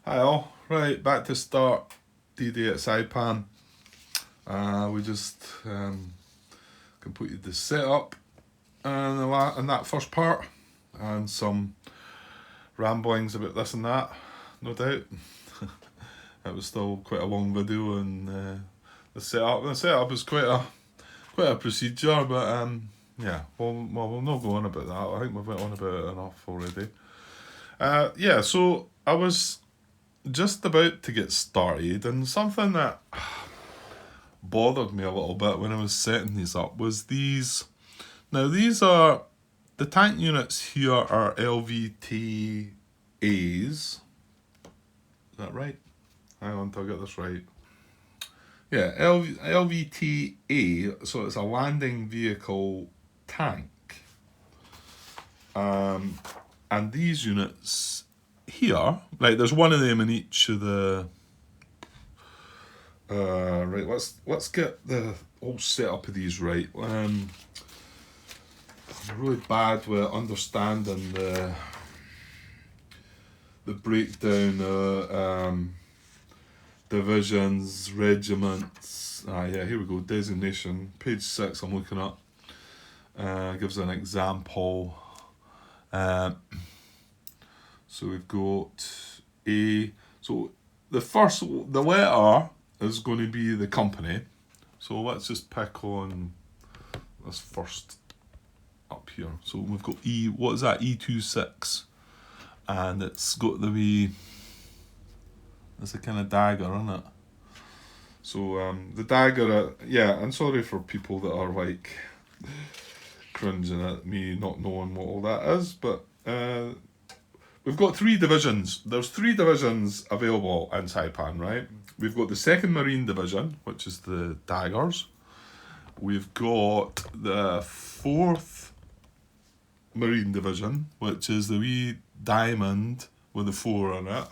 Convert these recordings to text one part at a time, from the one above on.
Hi all. Right, back to start D-Day at Saipan. We just completed the setup and that first part, and some ramblings about this and that, no doubt. It was still quite a long video, and the setup. The setup is quite a procedure, but yeah, we'll not go on about that. I think we've went on about it enough already. Yeah, so I was just about to get started, and something that bothered me a little bit when I was setting these up was these. Now, these are the tank units here are LVTAs. Is that right? Hang on till I get this right. Yeah, LVTA, so it's a landing vehicle tank. And these units here, right, there's one of them in each of the right, let's get the whole setup of these right. I'm really bad with understanding the breakdown of divisions, regiments. Yeah, here we go. Designation, page 6. I'm looking at gives an example. So we've got A. So the letter is going to be the company. So let's just pick on this first up here. So we've got E. What is that? E26, and it's got the wee. It's a kind of dagger, isn't it? So the dagger. Yeah, I'm sorry for people that are like cringing at me not knowing what all that is, but we've got 3 divisions. There's 3 divisions available in Saipan, right? We've got the 2nd Marine Division, which is the daggers. We've got the 4th Marine Division, which is the wee diamond with the 4 on it.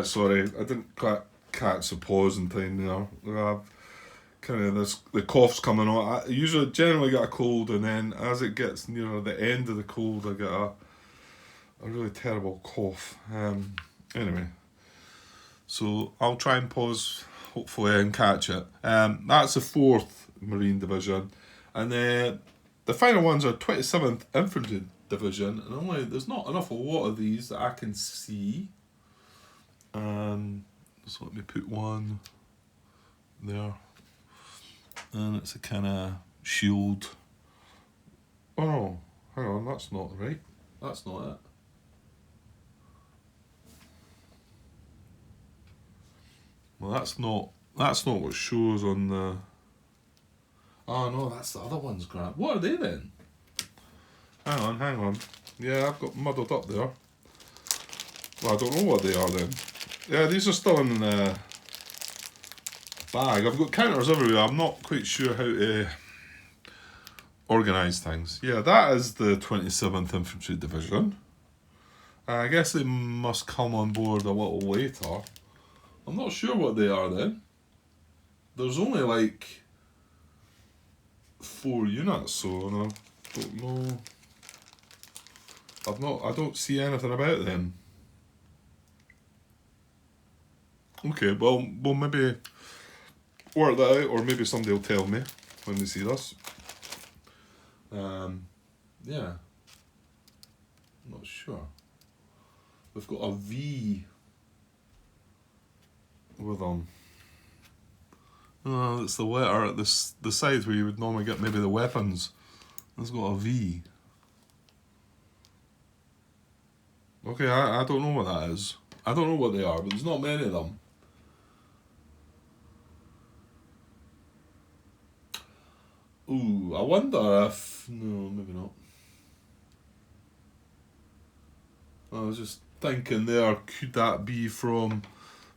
Sorry, I didn't quite catch the pause in time there. Kind of the cough's coming on. I usually generally get a cold, and then as it gets nearer the end of the cold, I get a really terrible cough. Anyway, so I'll try and pause, hopefully, and catch it. That's the 4th Marine Division, and the final ones are 27th Infantry Division, and there's not enough a lot of these that I can see. So let me put one there. And it's a kind of shield. Oh no, hang on, that's not right. That's not it. Well, that's not what shows on the. Oh no, that's the other one's Grant. What are they then? Hang on. Yeah, I've got muddled up there. Well, I don't know what they are then. Yeah, these are still in the bag. I've got counters everywhere. I'm not quite sure how to organise things. Yeah, that is the 27th Infantry Division. I guess they must come on board a little later. I'm not sure what they are then. There's only like 4 units, so I don't know. I don't see anything about them. Okay, well, we'll maybe work that out, or maybe somebody will tell me when they see this. Yeah. Not sure. We've got a V with them. It's the letter at the side where you would normally get maybe the weapons. It's got a V. Okay, I don't know what that is. I don't know what they are, but there's not many of them. Ooh, I wonder if... No, maybe not. I was just thinking there, could that be from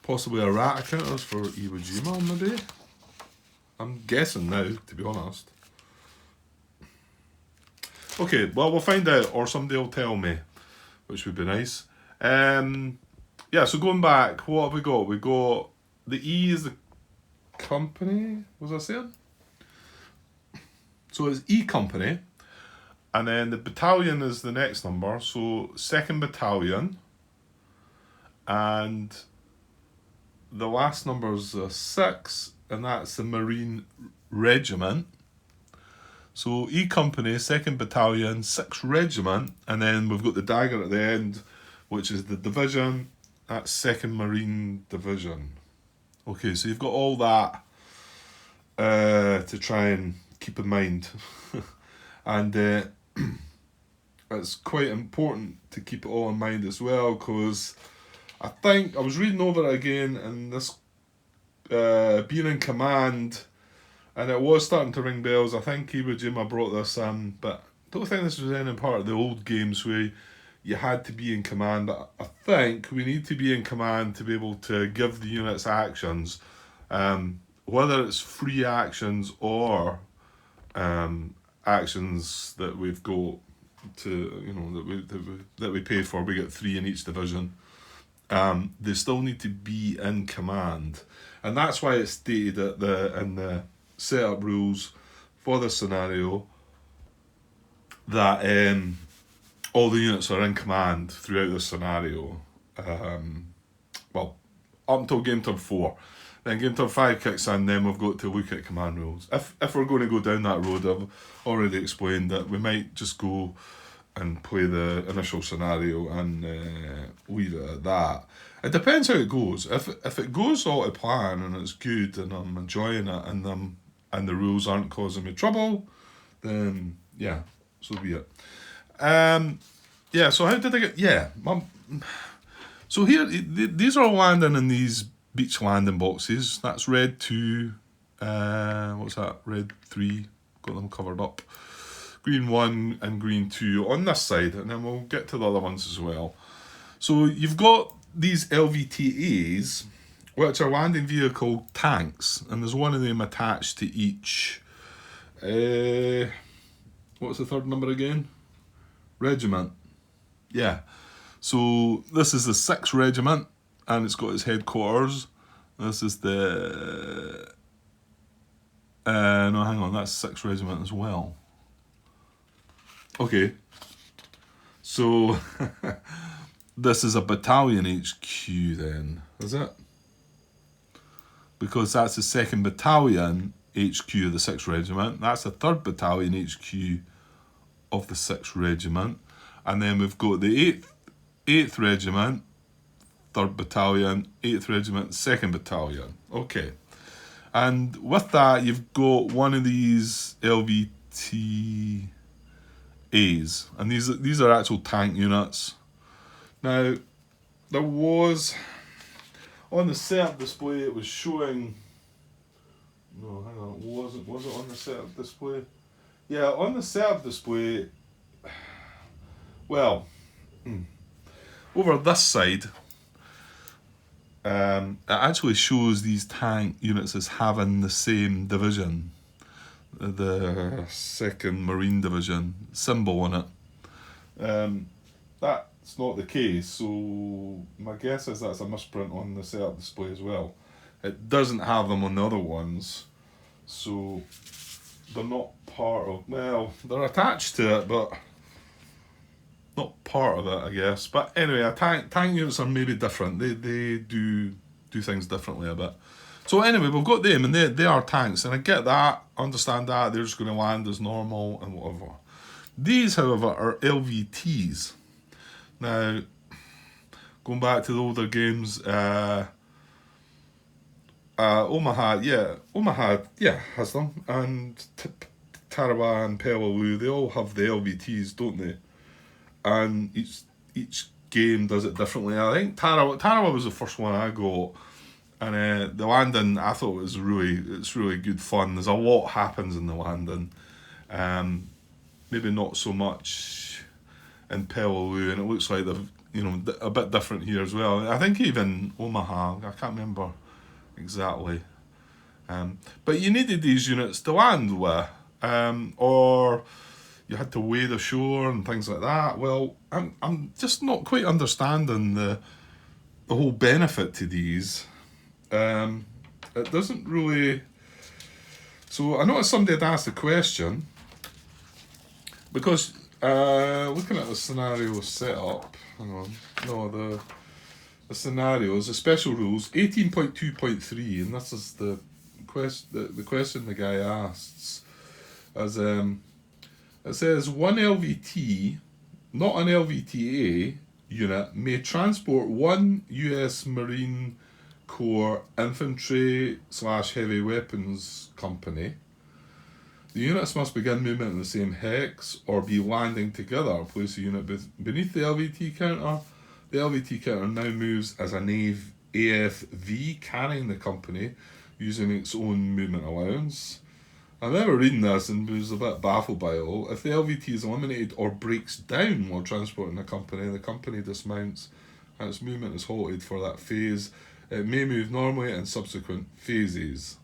possibly a rat counters for Iwo Jima, maybe? I'm guessing now, to be honest. Okay, well, we'll find out, or somebody will tell me, which would be nice. Yeah, so going back, what have we got? We got the E is the company, was I saying? So it's E Company, And then the battalion is the next number. So 2nd Battalion. And the last number is 6. And that's the Marine Regiment. So E Company, 2nd Battalion, 6th Regiment. And then we've got the dagger at the end, which is the division. That's 2nd Marine Division. Okay, so you've got all that to try and keep in mind. And it's quite important to keep it all in mind as well, because I think I was reading over it again, and this being in command, and it was starting to ring bells. I think Iwo Jima brought this in, but I don't think this was any part of the old games where you had to be in command. But I think we need to be in command to be able to give the units actions, whether it's free actions or actions that we've got to, that we pay for. We get 3 in each division. They still need to be in command, and that's why it's stated in the setup rules for the scenario that all the units are in command throughout the scenario. Well, up until game turn 4. Then game turn 5 kicks in, then we've got to look at command rules. If we're going to go down that road, I've already explained that we might just go and play the initial scenario and leave it at that. It depends how it goes. If it goes all to plan and it's good and I'm enjoying it and the rules aren't causing me trouble, then yeah, so be it. So how did I get... So here, these are landing in these beach landing boxes. That's red 2, what's that, red 3, got them covered up. Green 1 and green 2 on this side, and then we'll get to the other ones as well. So you've got these LVTAs, which are landing vehicle tanks, and there's one of them attached to each, what's the third number again? Regiment. Yeah. So this is the 6th Regiment, and it's got its headquarters. This is the... no, hang on, that's 6th Regiment as well. Okay. So, this is a battalion HQ then, is it? Because that's the 2nd Battalion HQ of the 6th Regiment. That's the 3rd Battalion HQ of the 6th Regiment. And then we've got the 8th Regiment, 3rd Battalion, 8th Regiment, 2nd Battalion. Okay. And with that, you've got one of these LVTAs. And these are actual tank units. Now, there was... On the setup display, it was showing... No, hang on. Was it on the setup display? Yeah, on the setup display... Well... Over this side, it actually shows these tank units as having the same division, the 2nd Marine Division symbol on it. That's not the case, so my guess is that's a misprint on the setup display as well. It doesn't have them on the other ones, so they're not part of... Well, they're attached to it, but... not part of it, I guess. But anyway, tank units are maybe different. They do things differently a bit. So anyway, we've got them, and they are tanks, and I get that, understand that, they're just going to land as normal and whatever. These, however, are LVTs. Now, going back to the older games, Omaha has them, and Tarawa and Peleliu, they all have the LVTs, don't they? And each game does it differently. I think Tarawa was the first one I got, and the landing I thought it's really good fun. There's a lot happens in the landing, maybe not so much in Peleliu, and it looks like they're a bit different here as well. I think even Omaha, I can't remember exactly, but you needed these units to land with, or you had to weigh the shore and things like that. Well, I'm just not quite understanding the whole benefit to these. It doesn't really... So I noticed somebody had asked a question. because looking at the scenario setup, hang on, no, the scenarios, the special rules, 18.2.3, and this is the question the guy asks, as it says one LVT, not an LVTA unit, may transport one US Marine Corps infantry/heavy weapons company. The units must begin movement in the same hex or be landing together. Place the unit beneath the LVT counter. The LVT counter now moves as an AFV carrying the company using its own movement allowance. I remember reading this and was a bit baffled by it all. If the LVT is eliminated or breaks down while transporting the company dismounts and its movement is halted for that phase. It may move normally in subsequent phases.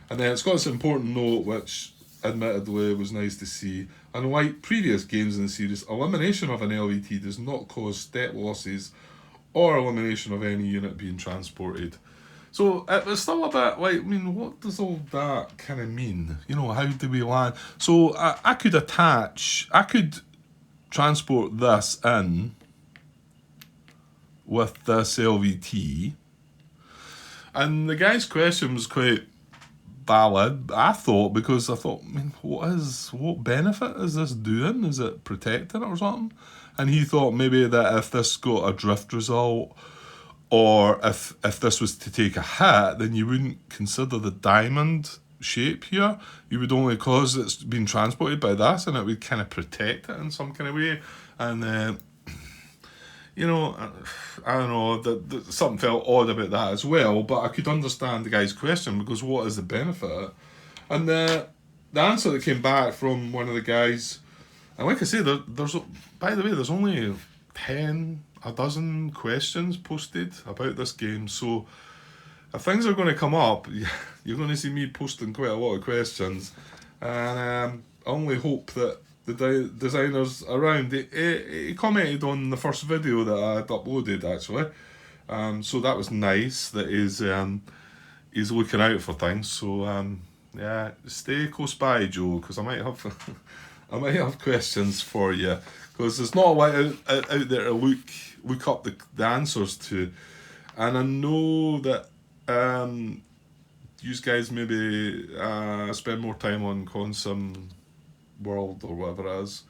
And then it's got this important note which admittedly was nice to see. Unlike previous games in the series, elimination of an LVT does not cause step losses or elimination of any unit being transported. So it was still a bit like, I mean, what does all that kind of mean? You know, how do we land? So I could transport this in with this LVT, and the guy's question was quite valid, I thought, because I thought, I mean, what benefit is this doing? Is it protecting it or something? And he thought maybe that if this got a drift result, or if this was to take a hit, then you wouldn't consider the diamond shape here. You would only cause it's been transported by this, and it would kind of protect it in some kind of way. And you know, I don't know, that something felt odd about that as well, but I could understand the guy's question, because what is the benefit? And the answer that came back from one of the guys, and like I say, there's, by the way, there's only a dozen questions posted about this game, so if things are going to come up, you're going to see me posting quite a lot of questions, and I only hope that the designers around, he commented on the first video that I had uploaded, actually, so that was nice that he's looking out for things. So yeah, stay close by, Joe, because I might have questions for you, because there's not a lot out there to look up the answers to, and I know that you guys maybe spend more time on Consim World or whatever it is.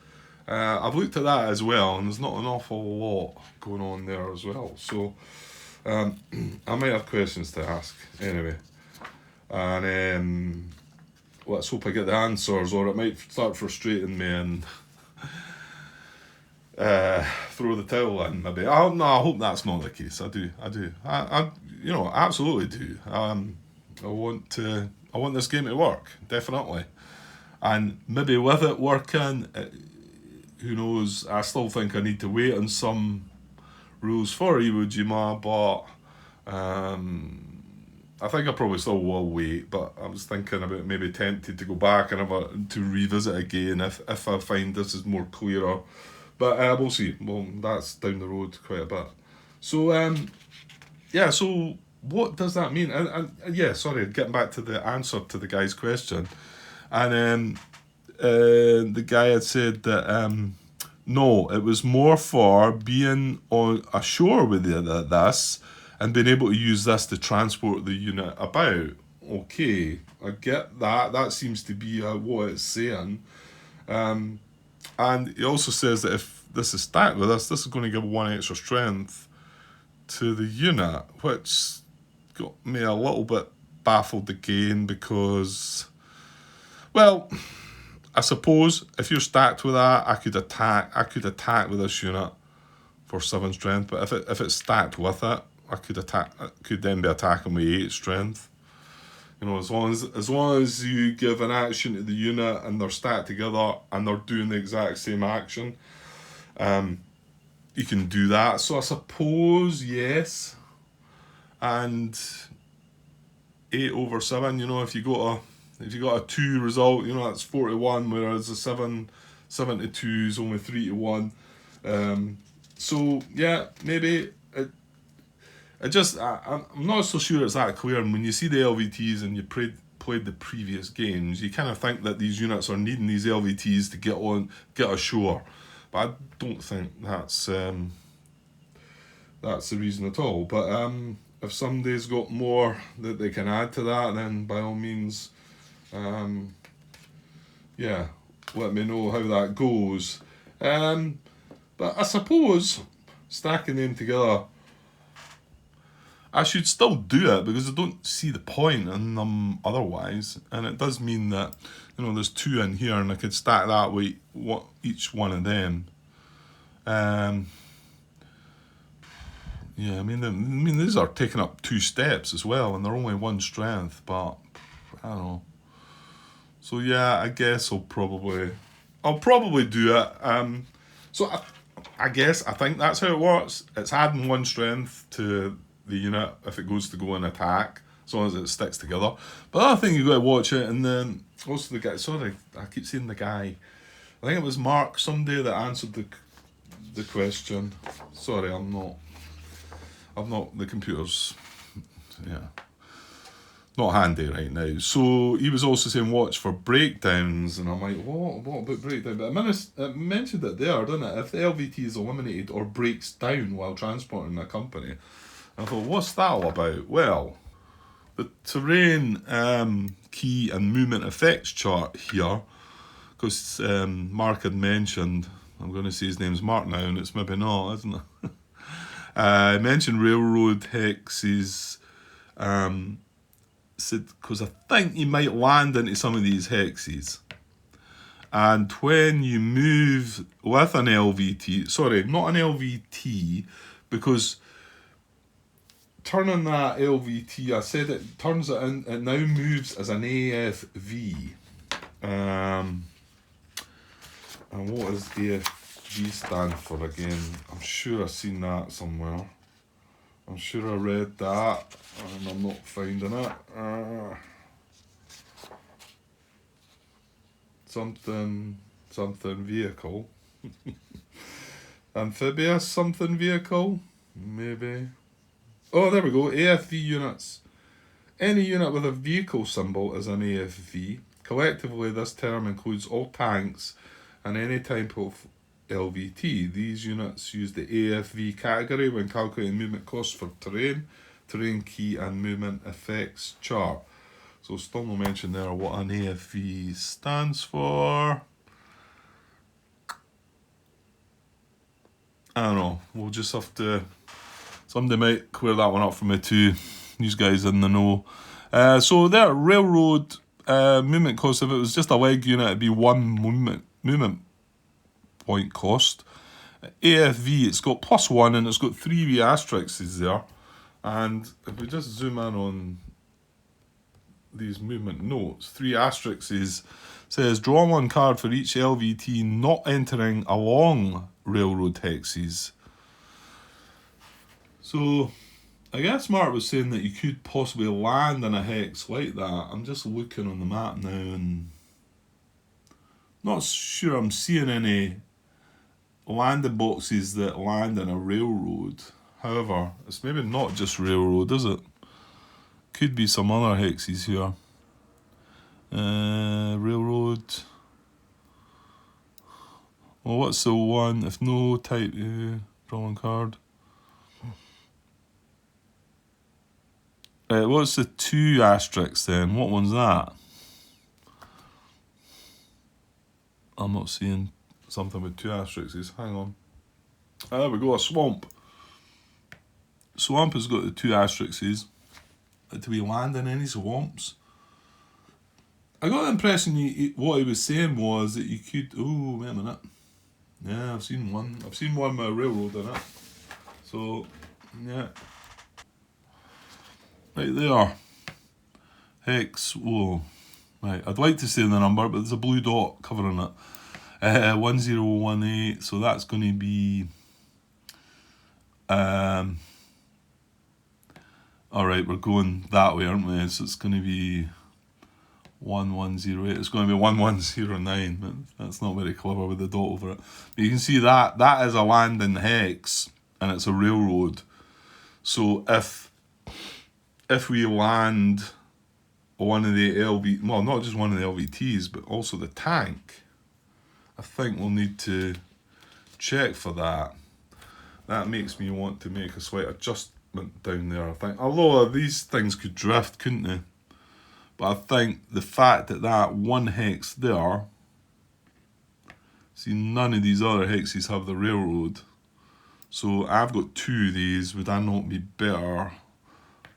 I've looked at that as well, and there's not an awful lot going on there as well, so I might have questions to ask anyway, and let's hope I get the answers, or it might start frustrating me and throw the towel in maybe. I hope that's not the case. I do I you know, absolutely do. I want this game to work, definitely. And maybe with it working, who knows, I still think I need to wait on some rules for Iwo Jima, but I think I probably still will wait, but I was thinking about maybe tempted to go back and to revisit again if I find this is more clearer. But we'll see. Well, that's down the road quite a bit. So, yeah, so what does that mean? And yeah, sorry, getting back to the answer to the guy's question. And the guy had said that no, it was more for being on ashore with this and being able to use this to transport the unit about. Okay, I get that. That seems to be what it's saying. And he also says that if this is stacked with this is going to give 1 extra strength to the unit, which got me a little bit baffled again, because, well, I suppose if you're stacked with that, I could attack with this unit for 7 strength, but if it's stacked with it, I could then be attacking with 8 strength. You know, as long as you give an action to the unit and they're stacked together and they're doing the exact same action, you can do that. So I suppose yes. And 8/7, you know, if you got a 2 result, you know, that's 4-1, whereas a 7 to 2 is only 3-1. So yeah, maybe I'm not so sure it's that clear. And when you see the LVTs and you played the previous games, you kind of think that these units are needing these LVTs to get ashore. But I don't think that's the reason at all. But if somebody's got more that they can add to that, then by all means, yeah, let me know how that goes. But I suppose stacking them together, I should still do it because I don't see the point in them otherwise. And it does mean that, you know, there's 2 in here and I could stack that with each one of them. Yeah, I mean these are taking up 2 steps as well, and they're only 1 strength, but I don't know. So yeah, I guess I'll probably do it. So I think that's how it works. It's adding 1 strength to the unit if it goes to go and attack, as long as it sticks together. But the other thing, you got to watch it, and then also the guy. Sorry, I keep saying the guy. I think it was Mark someday that answered the question. Sorry, I'm not. The computer's, yeah, not handy right now. So he was also saying watch for breakdowns, and I'm like, what about breakdown? But I mentioned it there, didn't it? If the LVT is eliminated or breaks down while transporting a company, I thought, what's that all about? Well, the terrain key and movement effects chart here, because Mark had mentioned, I'm going to say his name's Mark now, and it's maybe not, isn't it? I mentioned railroad hexes, because I think you might land into some of these hexes. And when you move with an LVT, sorry, not an LVT, because turning that LVT, I said it turns it in, it now moves as an AFV. And what does AFV stand for again? I'm sure I've seen that somewhere. I'm sure I read that, and I'm not finding it. Something vehicle. Amphibious something vehicle? Maybe. Oh, there we go. AFV units. Any unit with a vehicle symbol is an AFV. Collectively, this term includes all tanks and any type of LVT. These units use the AFV category when calculating movement costs for terrain key and movement effects chart. So still no mention there what an AFV stands for. I don't know. We'll just have to... Somebody might clear that one up for me too. These guys in the know. So there, railroad movement cost. If it was just a leg unit, it'd be 1 movement point cost. AFV, it's got +1 and it's got 3 wee asterisks there. And if we just zoom in on these movement notes, 3 asterisks says draw 1 card for each LVT not entering along railroad hexes. So I guess Mark was saying that you could possibly land in a hex like that. I'm just looking on the map now and not sure I'm seeing any landing boxes that land in a railroad. However, it's maybe not just railroad, is it? Could be some other hexes here. Railroad. Well, what's the one? If no type, draw 1 card. What's the 2 asterisks then? What one's that? I'm not seeing something with 2 asterisks. Hang on. There we go, a swamp. Swamp has got the 2 asterisks. Do we land in any swamps? I got the impression what he was saying was that you could... Oh, wait a minute. Yeah, I've seen one. I've seen one with a railroad in it. So, yeah. Right there. Hex. Whoa. Right, I'd like to say the number, but there's a blue dot covering it. 1018. So that's going to be... Alright, we're going that way, aren't we? So it's going to be 1108. It's going to be 1109. That's not very clever with the dot over it. But you can see that is a landing hex, and it's a railroad. So if we land one of the LV, well, not just one of the LVTs, but also the tank. I think we'll need to check for that. That makes me want to make a slight adjustment down there, I think. Although these things could drift, couldn't they? But I think the fact that that one hex there, see, none of these other hexes have the railroad. So I've got 2 of these. Would I not be better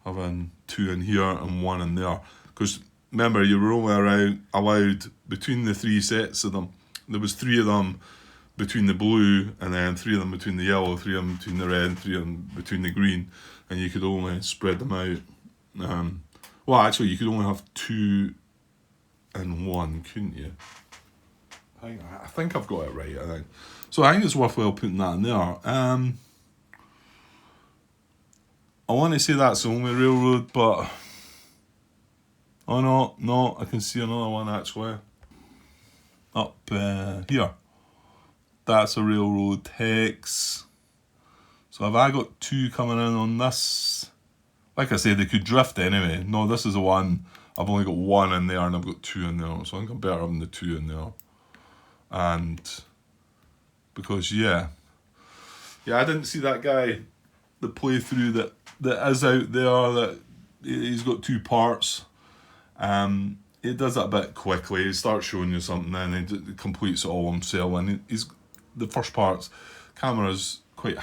having 2 in here and 1 in there? Because remember, you were only allowed between the 3 sets of them. There was 3 of them between the blue, and then 3 of them between the yellow, 3 of them between the red, and 3 of them between the green, and you could only spread them out. Well, actually, you could only have 2 and 1, couldn't you? I think I've got it right, I think. So I think it's worthwhile putting that in there. I want to say that's the only railroad, but... Oh no, I can see another one actually. Up here. That's a railroad hex. So have I got 2 coming in on this? Like I said, they could drift anyway. No, this is the one. I've only got 1 in there and I've got 2 in there. So I think I'm better having the 2 in there. And because I didn't see that guy, the playthrough that is out there, that he's got 2 parts. He does that a bit quickly. He starts showing you something, then he completes it all himself. And he's the first part's camera's quite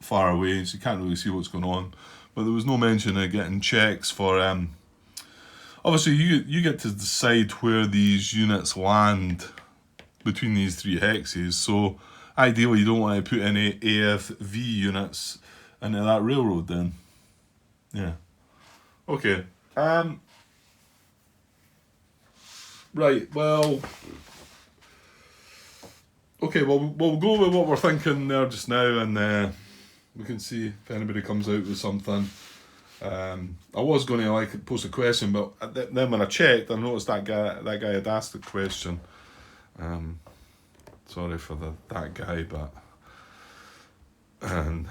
far away, so you can't really see what's going on. But there was no mention of getting checks for. Obviously, you get to decide where these units land between these 3 hexes. So ideally, you don't want to put any AFV units into that railroad. Then, yeah. Okay. Right, well... Okay, well, we'll go with what we're thinking there just now, and we can see if anybody comes out with something. I was going to post a question, but then when I checked, I noticed that guy had asked the question. Sorry for that guy, but... And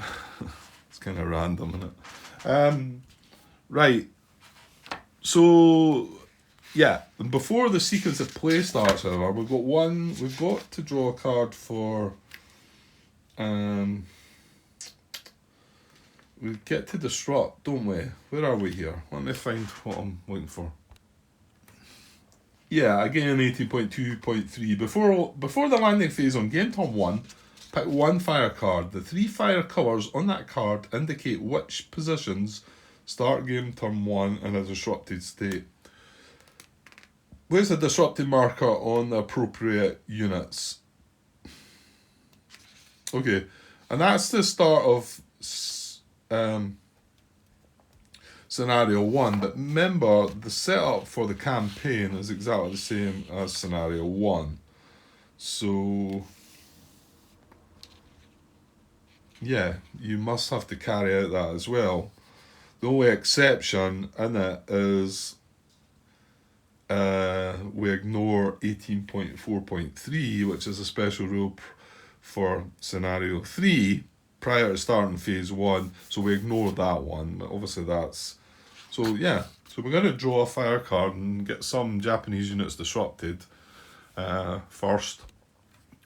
it's kind of random, isn't it? Right, so... Yeah, and before the sequence of play starts, however, we've got to draw a card for, we get to disrupt, don't we? Where are we here? Let me find what I'm looking for. Yeah, again, 18.2.3. Before the landing phase on game turn 1, pick 1 fire card. The 3 fire colours on that card indicate which positions start game turn 1 in a disrupted state. Where's the disrupted marker on the appropriate units? Okay, and that's the start of scenario 1. But remember, the setup for the campaign is exactly the same as scenario 1. So, yeah, you must have to carry out that as well. The only exception in it is... we ignore 18.4.3, which is a special rule for scenario 3 prior to starting phase 1. So we ignore that one. But obviously that's... So yeah, so we're going to draw a fire card and get some Japanese units disrupted first.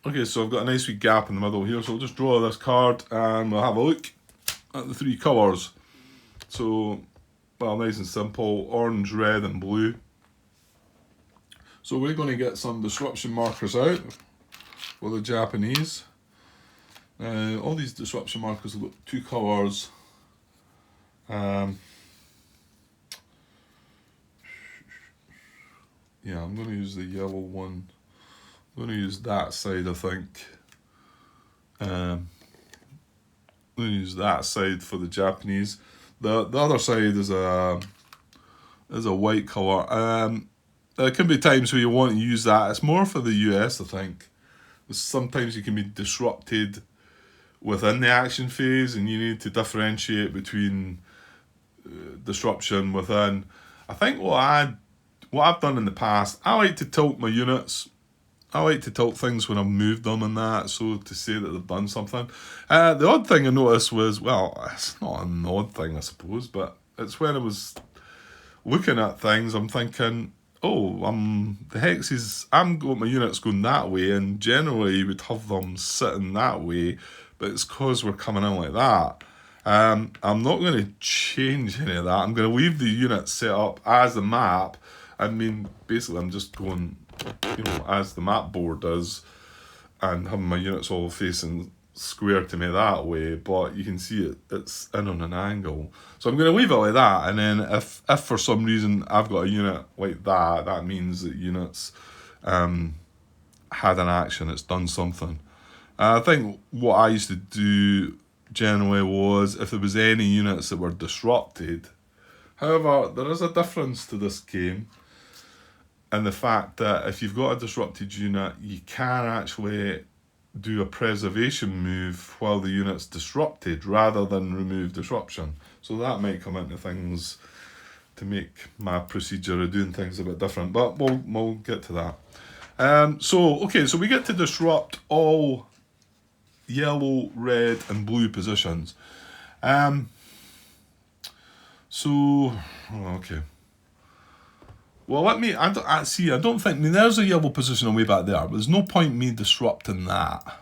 Okay, so I've got a nice wee gap in the middle here. So I'll just draw this card and we'll have a look at the 3 colours. So, well, nice and simple. Orange, red and blue. So we're going to get some disruption markers out for the Japanese. All these disruption markers have got 2 colours. Yeah, I'm going to use the yellow one. I'm going to use that side, I think. I'm going to use that side for the Japanese. The other side is a white colour. There can be times where you want to use that. It's more for the US, I think. Sometimes you can be disrupted within the action phase and you need to differentiate between disruption within. I think what I've done in the past, I like to tilt my units. I like to tilt things when I've moved them and that, so to say that they've done something. The odd thing I noticed was, well, it's not an odd thing, I suppose, but it's when I was looking at things, I'm thinking, oh, the hexes, I'm got my units going that way, and generally you would have them sitting that way, but it's because we're coming in like that. I'm not going to change any of that. I'm going to leave the unit set up as the map. I mean, basically, I'm just going, as the map board is, and having my units all facing square to me that way, but you can see it's in on an angle. So I'm going to leave it like that, and then if for some reason I've got a unit like that, that means that units had an action, it's done something. I think what I used to do generally was if there was any units that were disrupted. However, there is a difference to this game in the fact that if you've got a disrupted unit, you can actually do a preservation move while the unit's disrupted rather than remove disruption. So that might come into things to make my procedure of doing things a bit different, but we'll get to that. So we get to disrupt all yellow, red and blue positions. Okay. Well, I don't think, there's a yellow position way back there, but there's no point in me disrupting that.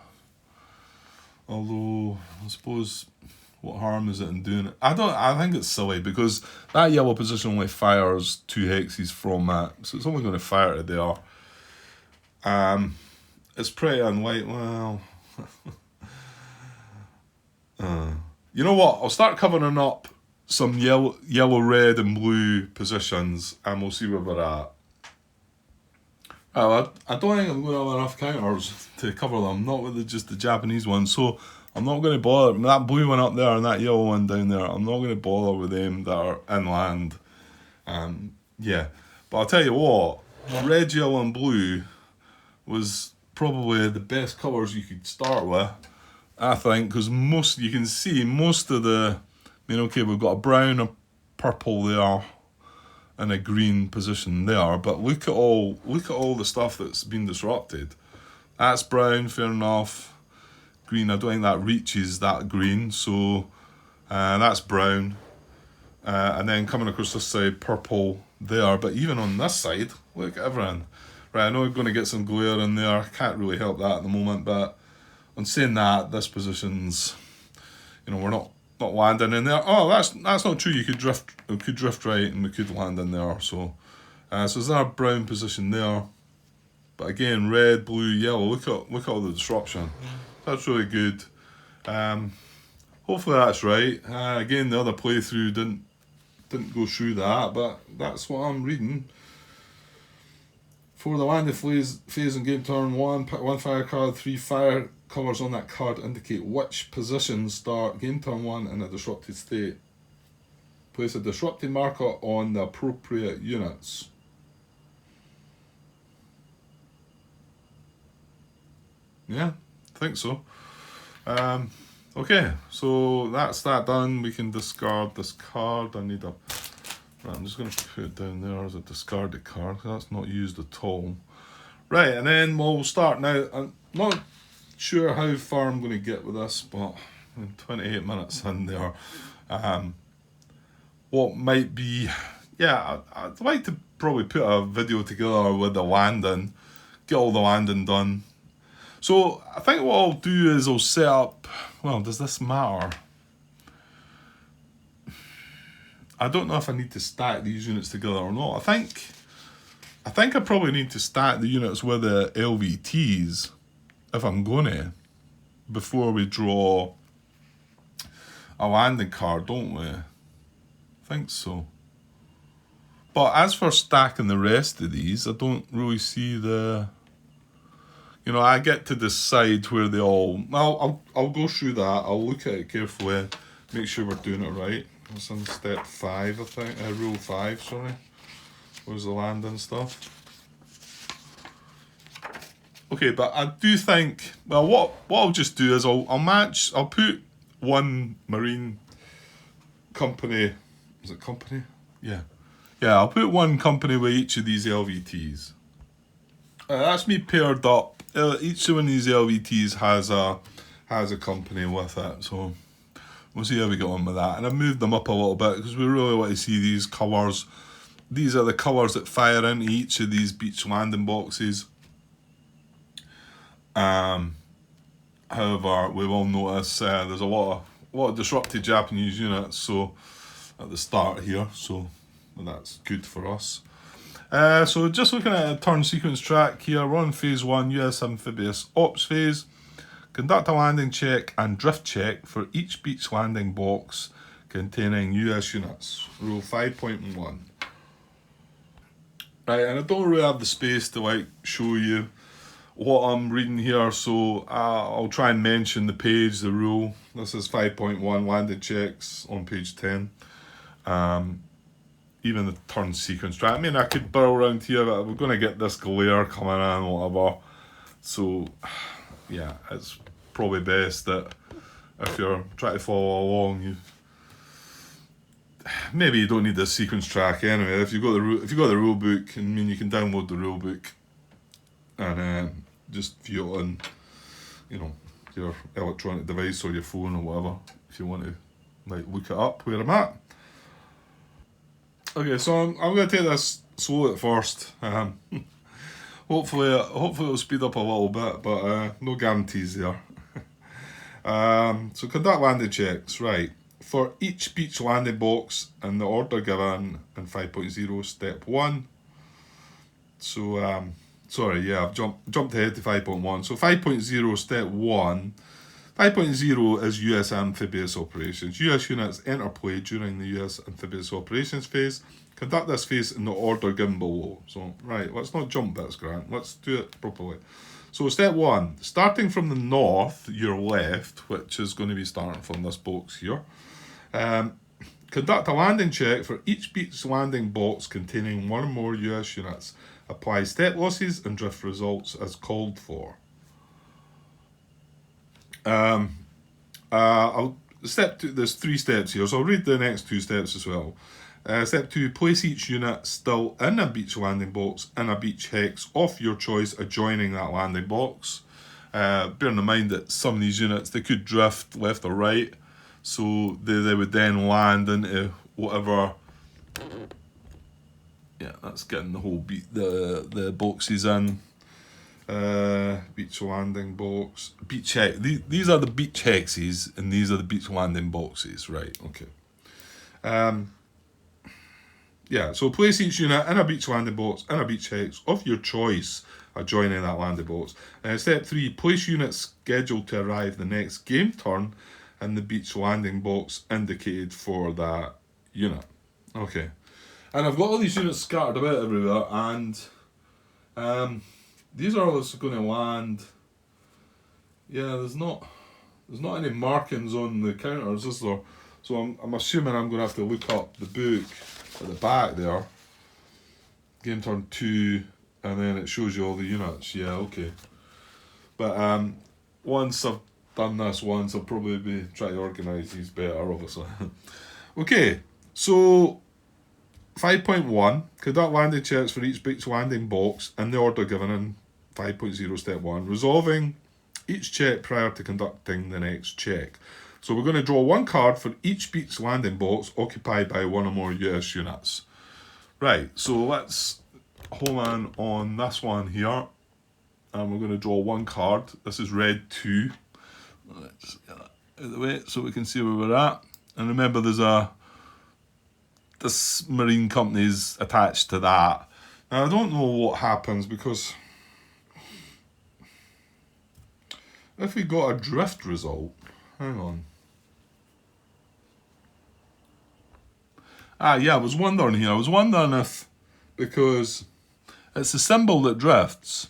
Although, I suppose, what harm is it in doing it? I think it's silly, because that yellow position only fires 2 hexes from it, so it's only going to fire to there. It's pretty unlikely, well... you know what, I'll start covering up some yellow, red and blue positions, and we'll see where we're at. I don't think I'm going to have enough counters to cover them, not with just the Japanese ones, so I'm not going to bother. That blue one up there and that yellow one down there, I'm not going to bother with them that are inland. But I'll tell you what, red, yellow and blue was probably the best colours you could start with, I think, because you can see most of the... we've got a brown, a purple there, and a green position there. But look at all the stuff that's been disrupted. That's brown, fair enough. Green, I don't think that reaches that green, so that's brown. And then coming across this side, purple there. But even on this side, look at everything. Right, I know we're going to get some glare in there. I can't really help that at the moment, but on saying that, this position's, we're not landing in there. Oh, that's not true. You could drift right, and we could land in there. So there's our brown position there. But again, red, blue, yellow. Look at all the disruption. That's really good. Hopefully that's right. Again, the other playthrough didn't go through that, but that's what I'm reading. For the landing phase in game turn 1, pick 1 fire card, 3 fire colours on that card indicate which positions start game turn 1 in a disrupted state. Place a disrupted marker on the appropriate units. Yeah, I think so. Okay, so that's that done. We can discard this card. Right, I'm just going to put it down there as a discarded card, because that's not used at all. Right, and then we'll start now. I'm not sure how far I'm going to get with this, but I'm 28 minutes in there. What might be... I'd like to probably put a video together with the landing, get all the landing done. So I think what I'll do is I'll set up... Well, does this matter? I don't know if I need to stack these units together or not. I think I probably need to stack the units with the LVTs if I'm going to, before we draw a landing card, don't we? I think so. But as for stacking the rest of these, I don't really see the... I get to decide where they all... I'll go through that. I'll look at it carefully, make sure we're doing it right. It's on step 5, I think. Rule 5, sorry. Where's the landing stuff? Okay, but I do think... Well, what I'll just do is I'll put one marine company... Is it company? Yeah. Yeah, I'll put one company with each of these LVTs. That's me paired up. Each one of these LVTs has a company with it, so we'll see how we get on with that. And I've moved them up a little bit because we really want to see these colours these are the colours that fire into each of these beach landing boxes. However, we will notice there's a lot of disrupted Japanese units, so at the start here, so that's good for us. So just looking at a turn sequence track here, we're on phase 1, US amphibious ops phase. Conduct a landing check and drift check for each beach landing box containing US units. Rule 5.1. Right, and I don't really have the space to like show you what I'm reading here, so I'll try and mention the page, the rule. This is 5.1 landing checks on page 10. Even the turn sequence track. I mean, I could burrow around here, but we're going to get this glare coming in, whatever. So, yeah, it's probably best that if you're trying to follow along, maybe you don't need this sequence track anyway. If you've got the rule book, I mean, you can download the rule book and just view it on, your electronic device or your phone or whatever, if you want to like look it up where I'm at. Okay, so I'm going to take this slow at first. Hopefully it'll speed up a little bit, but no guarantees there. So conduct landing checks, right. For each beach landing box in the order given in 5.0 step 1. So, sorry, yeah, I've jumped ahead to 5.1. So 5.0 step 1. 5.0 is US amphibious operations. US units enter play during the US amphibious operations phase. Conduct this phase in the order given below. So, right, let's not jump bits, Grant. Let's do it properly. So, step 1, starting from the north, your left, which is going to be starting from this box here. Conduct a landing check for each beach landing box containing one or more US units. Apply step losses and drift results as called for. Step 2, there's 3 steps here, so I'll read the next 2 steps as well. Step 2, place each unit still in a beach landing box in a beach hex of your choice adjoining that landing box. Bearing in mind that some of these units, they could drift left or right, so they would then land into whatever. Yeah, that's getting the whole the boxes in. Beach landing box, beach hex. These are the beach hexes, and these are the beach landing boxes, right? Okay. Yeah. So place each unit in a beach landing box in a beach hex of your choice, adjoining that landing box. Step 3: place units scheduled to arrive the next game turn in the beach landing box indicated for that unit. Okay. And I've got all these units scattered about everywhere, and these are also going to land. Yeah, there's not any markings on the counters, is there? So I'm assuming I'm going to have to look up the book at the back there. Game turn 2, and then it shows you all the units. Yeah, okay. But once I've done this once, I'll probably be trying to organise these better, obviously. Okay, so 5.1, conduct landing checks for each beach landing box in the order given in 5.0 step 1, resolving each check prior to conducting the next check. So we're going to draw 1 card for each beach landing box occupied by one or more US units. Right, so let's home on this one here, and we're going to draw 1 card. This is red 2. Let's get that out of the way so we can see where we're at. And remember, this marine company's attached to that. Now I don't know what happens, because if we got a drift result, hang on. Yeah, I was wondering if, because it's a symbol that drifts.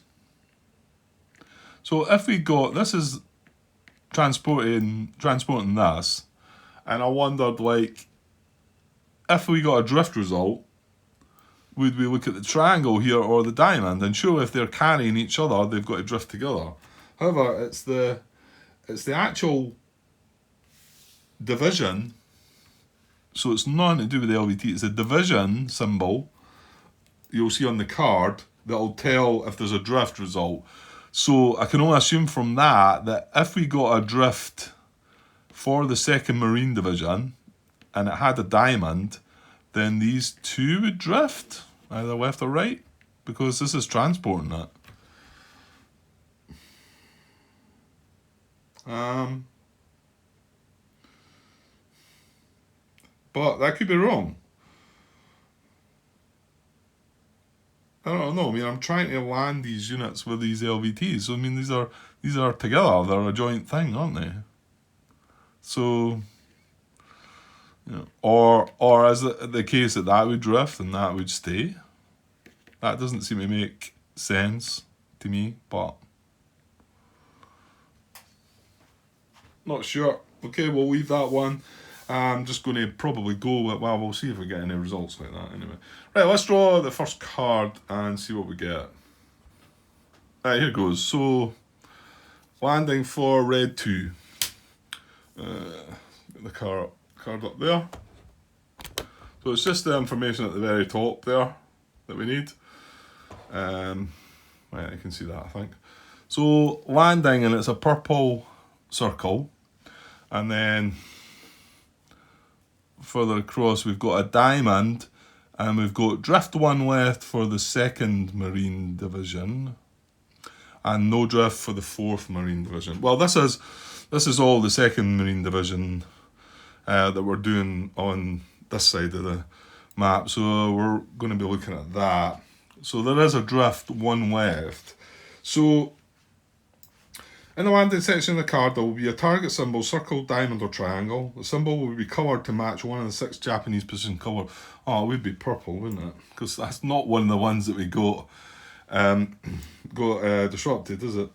So if we got, this is transporting this, and I wondered, like, if we got a drift result, would we look at the triangle here or the diamond? And sure, if they're carrying each other, they've got to drift together. However, it's the actual division, so it's nothing to do with the LVT, it's a division symbol you'll see on the card that'll tell if there's a drift result. So I can only assume from that if we got a drift for the 2nd Marine Division and it had a diamond, then these two would drift, either left or right, because this is transporting it. But that could be wrong. I don't know. I mean, I'm trying to land these units with these LVTs. So I mean, these are together. They're a joint thing, aren't they? So, you know, or is it the case that would drift and that would stay? That doesn't seem to make sense to me, but not sure. Okay, we'll leave that one. I'm just going to probably go with, well, we'll see if we get any results like that anyway. Right, let's draw the first card and see what we get. Right, here goes. So, landing for red 2. Get the card up there. So it's just the information at the very top there that we need. Right, I can see that, I think. So, landing, and it's a purple circle. And then further across we've got a diamond, and we've got drift 1 left for the 2nd Marine Division and no drift for the 4th Marine Division. Well, this is all the 2nd Marine Division that we're doing on this side of the map, so we're going to be looking at that. So there is a drift 1 left. So in the landing section of the card, there will be a target symbol, circle, diamond or triangle. The symbol will be coloured to match one of the 6 Japanese position colours. Oh, it would be purple, wouldn't it? Because that's not one of the ones that we got disrupted, is it?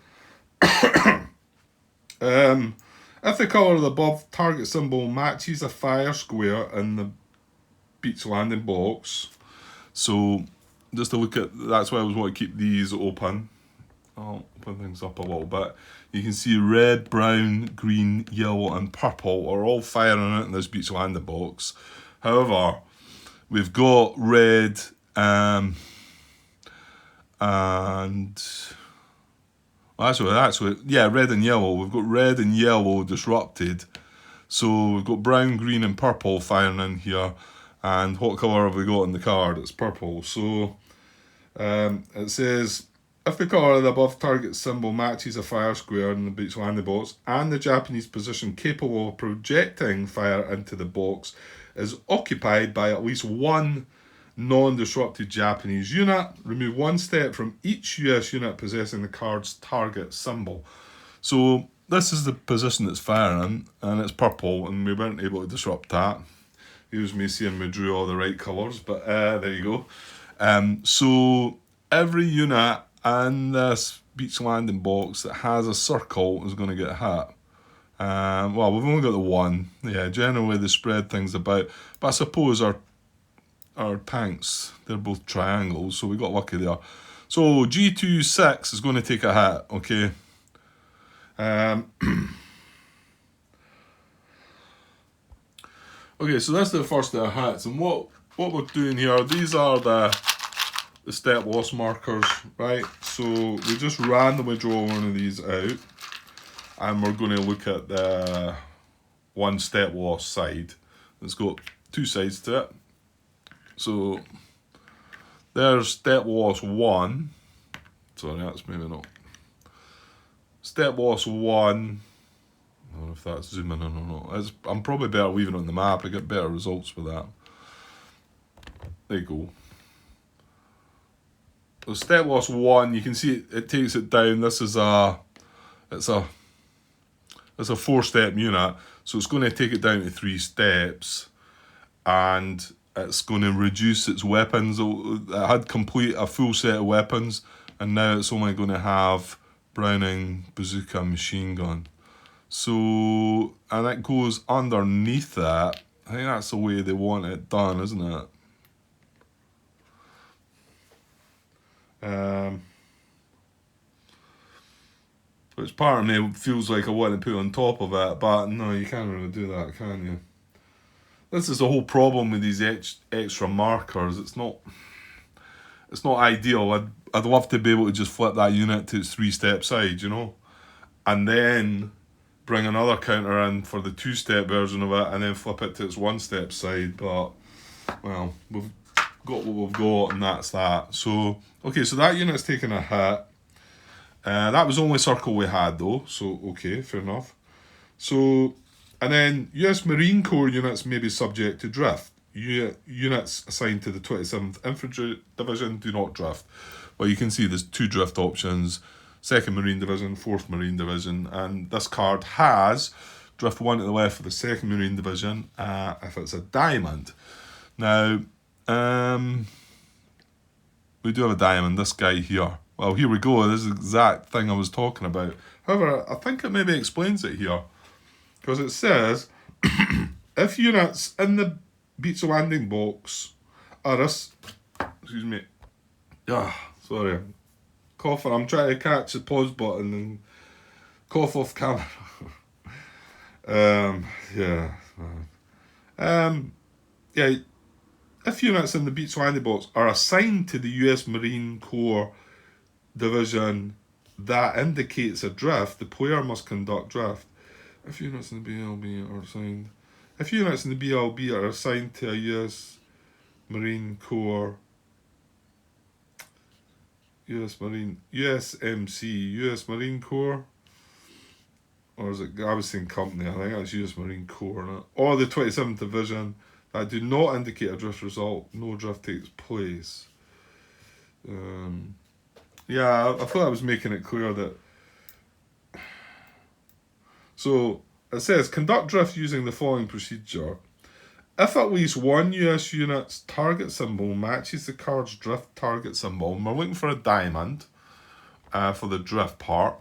If the colour of the above target symbol matches a fire square in the beach landing box. So just to look at, that's why I was wanting to keep these open. I'll open things up a little bit. You can see red, brown, green, yellow and purple are all firing in this beach landing box. However, we've got red and actually, yeah, red and yellow. We've got red and yellow disrupted. So we've got brown, green and purple firing in here. And what colour have we got in the card? It's purple. So it says, if the colour of the above target symbol matches a fire square in the beach landing box and the Japanese position capable of projecting fire into the box is occupied by at least one non-disrupted Japanese unit, remove 1 step from each US unit possessing the card's target symbol. So this is the position that's firing, and it's purple, and we weren't able to disrupt that. Here's me seeing we drew all the right colours, but there you go. So every unit in this beach landing box that has a circle is going to get hit. Well, we've only got the one. Yeah, generally they spread things about, but I suppose our tanks, they're both triangles, so we got lucky there. So G26 is going to take a hit, okay? Okay, so that's the first of the hits, and what we're doing here, these are the step loss markers, right? So we just randomly draw one of these out, and we're going to look at the 1 step loss side. It's got 2 sides to it. So there's step loss 1. Sorry, that's maybe not. Step loss 1. I don't know if that's zooming in or not. I'm probably better leaving it on the map. I get better results with that. There you go. So step loss 1, you can see it takes it down. This is it's a 4-step unit, so it's going to take it down to 3 steps, and it's going to reduce its weapons. It had a full set of weapons, and now it's only going to have Browning bazooka machine gun. So, and it goes underneath that. I think that's the way they want it done, isn't it? Which part of me feels like I want to put on top of it, but no, you can't really do that, can you? This is the whole problem with these extra markers. It's not ideal. I'd love to be able to just flip that unit to its 3-step side, you know, and then bring another counter in for the 2-step version of it, and then flip it to its 1-step side. But well, we've got what we've got, and that's that. So, okay, so that unit's taken a hit. That was the only circle we had, though, so okay, fair enough. So, and then US Marine Corps units may be subject to drift. Units assigned to the 27th Infantry Division do not drift. Well, you can see there's 2 drift options: 2nd Marine Division, 4th Marine Division, and this card has drift 1 to the left for the 2nd Marine Division if it's a diamond. Now, we do have a diamond, this guy here. Well, here we go, this is the exact thing I was talking about. However, I think it maybe explains it here. Because it says, if units in the beach landing box are excuse me, sorry, coughing. I'm trying to catch the pause button and cough off camera. Yeah. If units in the beach landing box are assigned to the US Marine Corps division that indicates a drift, the player must conduct drift. If units in the BLB are assigned to a US Marine Corps, USMC, US Marine Corps, or is it, I was saying company, I think that's US Marine Corps, or the 27th Division that do not indicate a drift result, no drift takes place. Yeah, I thought I was making it clear that. So it says conduct drift using the following procedure. If at least one US unit's target symbol matches the card's drift target symbol, and we're looking for a diamond for the drift part.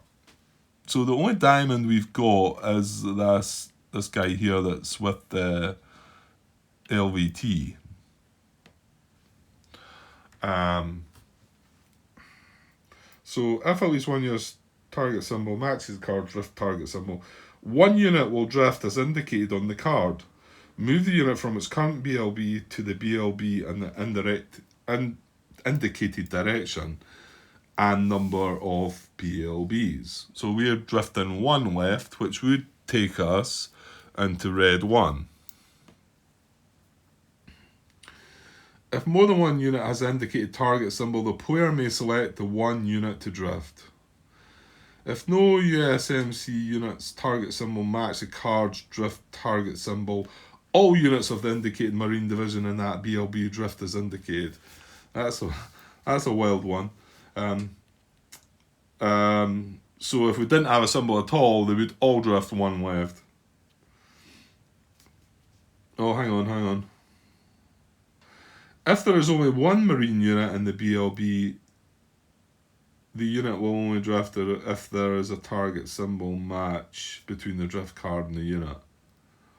So the only diamond we've got is this guy here that's with the LVT. So if at least one unit's target symbol matches the card's drift target symbol, one unit will drift as indicated on the card. Move the unit from its current BLB to the BLB in the indicated direction and number of BLBs. So we're drifting 1 left, which would take us into red 1. If more than one unit has indicated target symbol, the player may select the one unit to drift. If no USMC unit's target symbol match the card's drift target symbol, all units of the indicated Marine Division in that BLB drift as indicated. That's a wild one. So if we didn't have a symbol at all, they would all drift 1 left. Oh, hang on. If there is only one Marine unit in the BLB, the unit will only drift if there is a target symbol match between the drift card and the unit.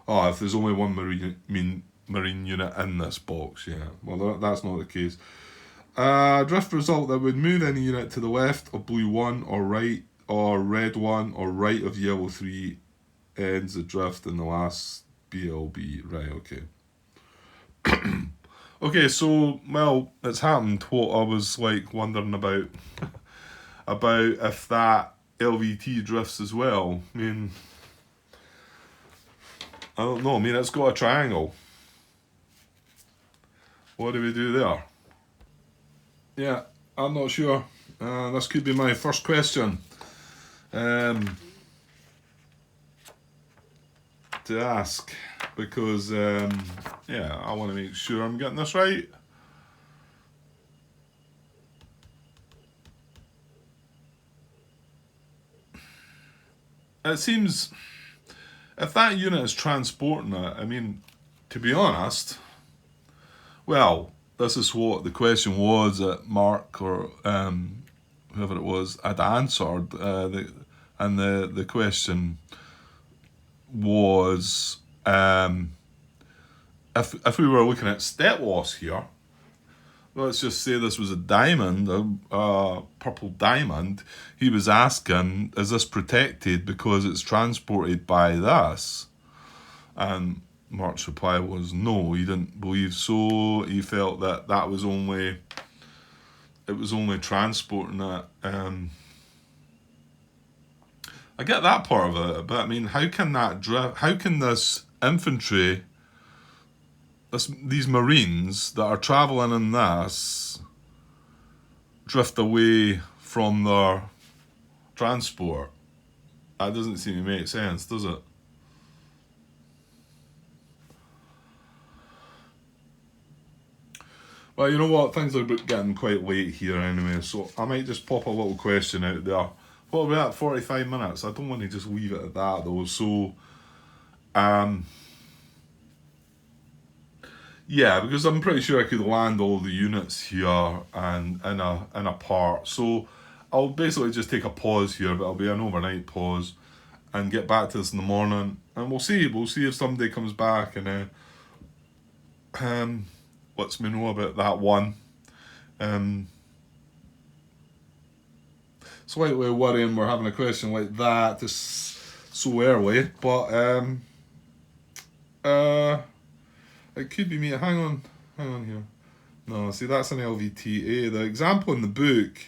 Oh, if there's only one Marine unit in this box, yeah. Well, that's not the case. Drift result that would move any unit to the left of blue 1 or right or red 1 or right of yellow 3 ends the drift in the last BLB. Right, okay. Okay, so, well, it's happened what I was like wondering about. About if that LVT drifts as well. I mean, I don't know. I mean, it's got a triangle. What do we do there? Yeah, I'm not sure. This could be my first question to ask, because yeah, I want to make sure I'm getting this right. It seems if that unit is transporting it, I mean, to be honest, well, this is what the question was that Mark or whoever it was had answered, and the question was if we were looking at stat loss here, let's just say this was a diamond, a purple diamond. He was asking, is this protected because it's transported by this? And Mark's reply was no, he didn't believe so. He felt that it was only transporting it. I get that part of it, but I mean, how can that drift? How can this infantry these Marines that are travelling in this drift away from their transport. That doesn't seem to make sense, does it? Well, you know what? Things are getting quite late here anyway, so I might just pop a little question out there. What are we at? 45 minutes? I don't want to just leave it at that though. So, yeah, because I'm pretty sure I could land all the units here and in a part. So I'll basically just take a pause here, but it'll be an overnight pause, and get back to this in the morning, and we'll see. We'll see if somebody comes back and lets me know about that one. Slightly worrying we're having a question like that just so early, but it could be me. Hang on here. No, see, that's an LVTA. The example in the book.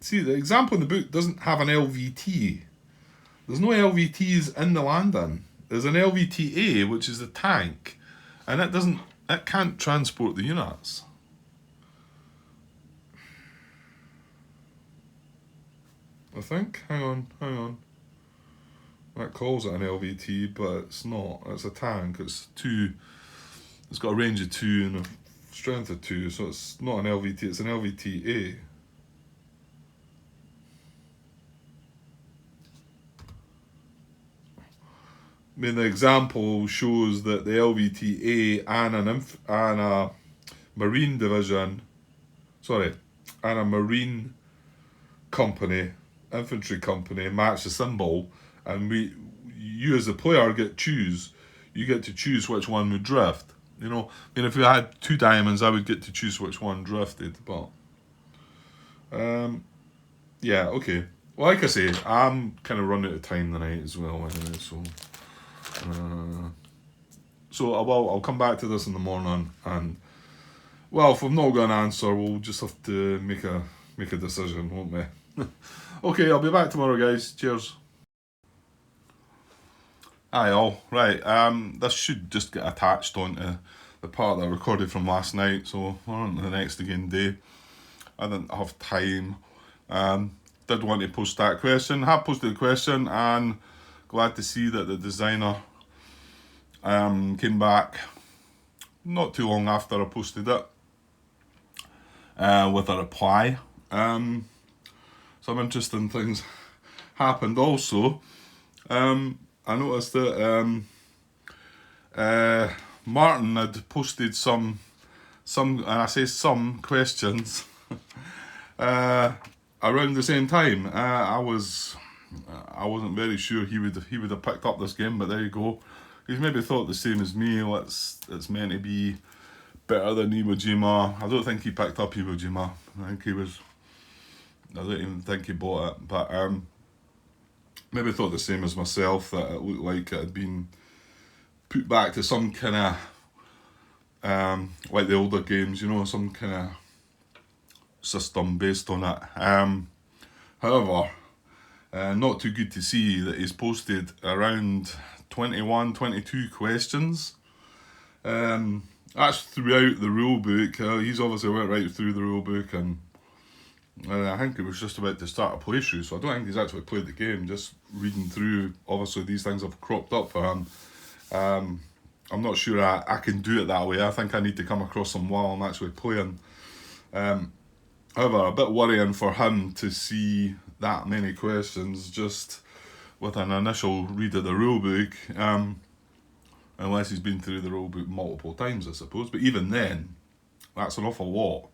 See, the example in the book doesn't have an LVT. There's no LVTs in the landing. There's an LVTA, which is the tank, and it can't transport the units. I think. Hang on. That calls it an LVT, but it's not. It's a tank. It's got a range of 2 and a strength of 2, so it's not an LVT. It's an LVTA. I mean, the example shows that the LVTA and a Marine division, and a Marine company, infantry company match the symbol, and you as a player get to choose which one would drift. You know, I mean, if we had 2 diamonds, I would get to choose which one drifted. But yeah, okay. Well, like I say, I'm kind of running out of time tonight as well, anyway. So I'll come back to this in the morning, and well, if we've not got an answer, we'll just have to make a decision, won't we? Okay, I'll be back tomorrow, guys. Cheers. Hi all. Right, this should just get attached onto the part that I recorded from last night, so we're on to the next again day. I didn't have time. Did want to post that question. Have posted the question, and glad to see that the designer came back not too long after I posted it with a reply. Some interesting things happened also. I noticed that Martin had posted some, and I say some questions around the same time. I wasn't very sure he would have picked up this game, but there you go. He's maybe thought the same as me. It's meant to be better than Iwo Jima. I don't think he picked up Iwo Jima. I don't even think he bought it, but maybe thought the same as myself, that it looked like it had been put back to some kind of like the older games, you know, some kind of system based on it. However, not too good to see that he's posted around 21, 22 questions. That's throughout the rule book. He's obviously went right through the rule book, and I think he was just about to start a playthrough, so I don't think he's actually played the game. Just reading through, obviously these things have cropped up for him. I'm not sure I can do it that way. I think I need to come across them while I'm actually playing. However, a bit worrying for him to see that many questions just with an initial read of the rulebook, unless he's been through the rulebook multiple times, I suppose. But even then, that's an awful lot.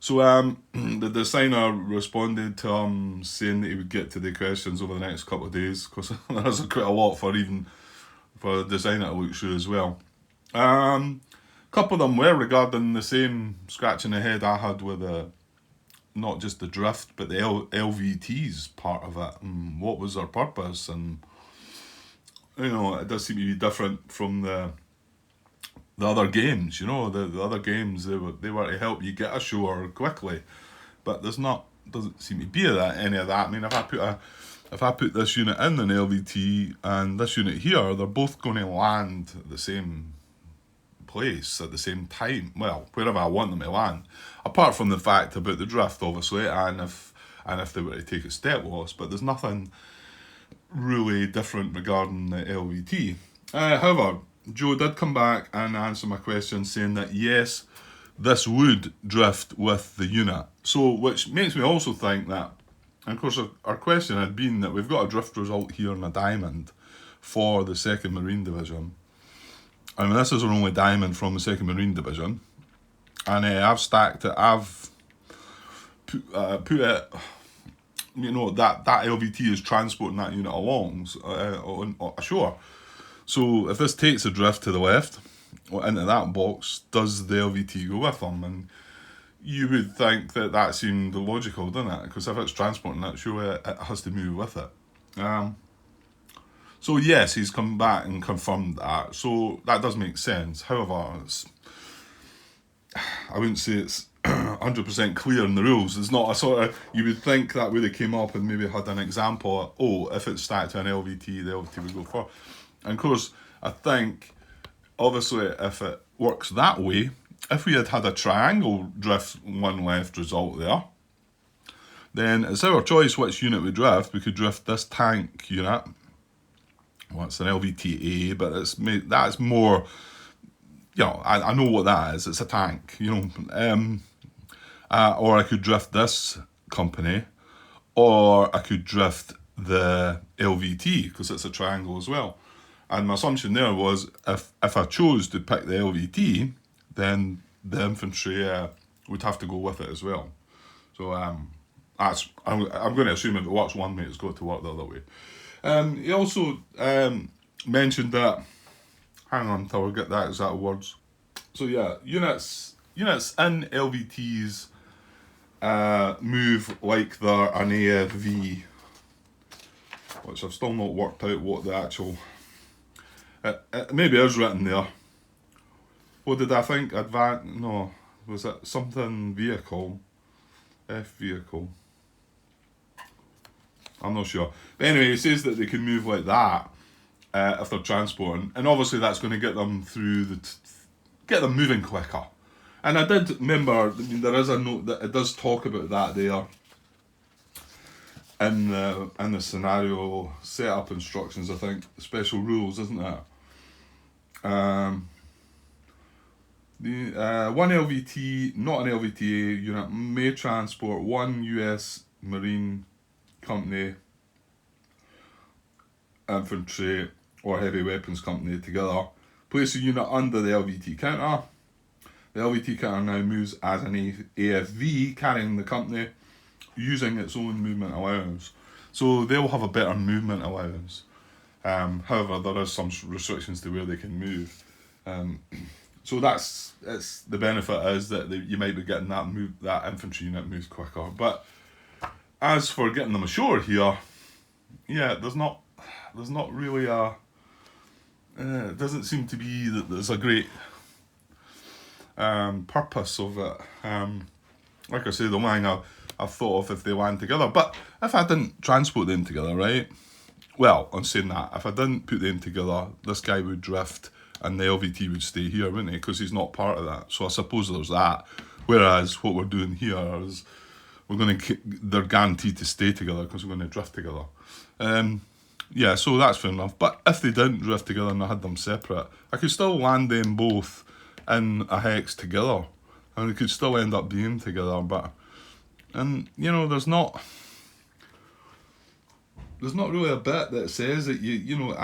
So the designer responded to him saying that he would get to the questions over the next couple of days, because there's quite a lot for the designer to look through as well. Couple of them were regarding the same scratching the head I had with not just the drift, but the LVTs part of it, and what was their purpose. And you know, it does seem to be different from the other games. You know, the other games, they were to help you get ashore quickly, but doesn't seem to be any of that. I mean, if I put if I put this unit in an LVT and this unit here, they're both going to land at the same place at the same time. Well, wherever I want them to land. Apart from the fact about the drift, obviously, and if they were to take a step loss, but there's nothing really different regarding the LVT. However, Joe did come back and answer my question saying that yes, this would drift with the unit. So, which makes me also think that, and of course our question had been that we've got a drift result here in a diamond for the 2nd Marine Division. I mean, this is our only diamond from the 2nd Marine Division. And I've stacked it, I've put it, you know, that LVT is transporting that unit along on ashore. So if this takes a drift to the left, or into that box, does the LVT go with them? And you would think that seemed logical, doesn't it? Because if it's transporting it, surely it has to move with it. So yes, he's come back and confirmed that. So that does make sense. However, I wouldn't say it's 100% clear in the rules. It's not a sort of, you would think that would have came up and maybe had an example of, if it's stacked to an LVT, the LVT would go for. And of course, I think, obviously, if it works that way, if we had a triangle drift one left result there, then it's our choice which unit we drift. We could drift this tank unit. Well, it's an LVTA, but that's more, you know, I know what that is. It's a tank, you know. Or I could drift this company, or I could drift the LVT, because it's a triangle as well. And my assumption there was, if I chose to pick the LVT, then the infantry would have to go with it as well. So I'm going to assume if it works one way, it's got to work the other way. He also mentioned that, hang on until I get that exact words. So yeah, units in LVTs move like they're an AFV, which I've still not worked out what the actual, it maybe is written there. What did I think? No, was it something vehicle? F vehicle. I'm not sure. But anyway, it says that they can move like that if they're transporting, and obviously that's going to get them through get them moving quicker. And I did remember, I mean, there is a note that it does talk about that there in the scenario setup instructions. I think special rules, isn't it? One LVT, not an LVTA unit, may transport one US Marine Company, infantry or heavy weapons company together. Place a unit under the LVT counter. The LVT counter now moves as an AFV carrying the company using its own movement allowance. So they'll have a better movement allowance. However, there is some restrictions to where they can move. So it's the benefit is that you might be getting that infantry unit moves quicker. But as for getting them ashore here, yeah, there's not really it doesn't seem to be that there's a great purpose of it. Like I say, the one thing I've thought of if they land together, but if I didn't transport them together, right? Well, I'm saying that, if I didn't put them together, this guy would drift and the LVT would stay here, wouldn't he? Because he's not part of that. So I suppose there's that. Whereas what we're doing here is they're guaranteed to stay together because we're going to drift together. Yeah, so that's fair enough. But if they didn't drift together and I had them separate, I could still land them both in a hex together, and they could still end up being together. But, and you know, there's not really a bit that says that you know,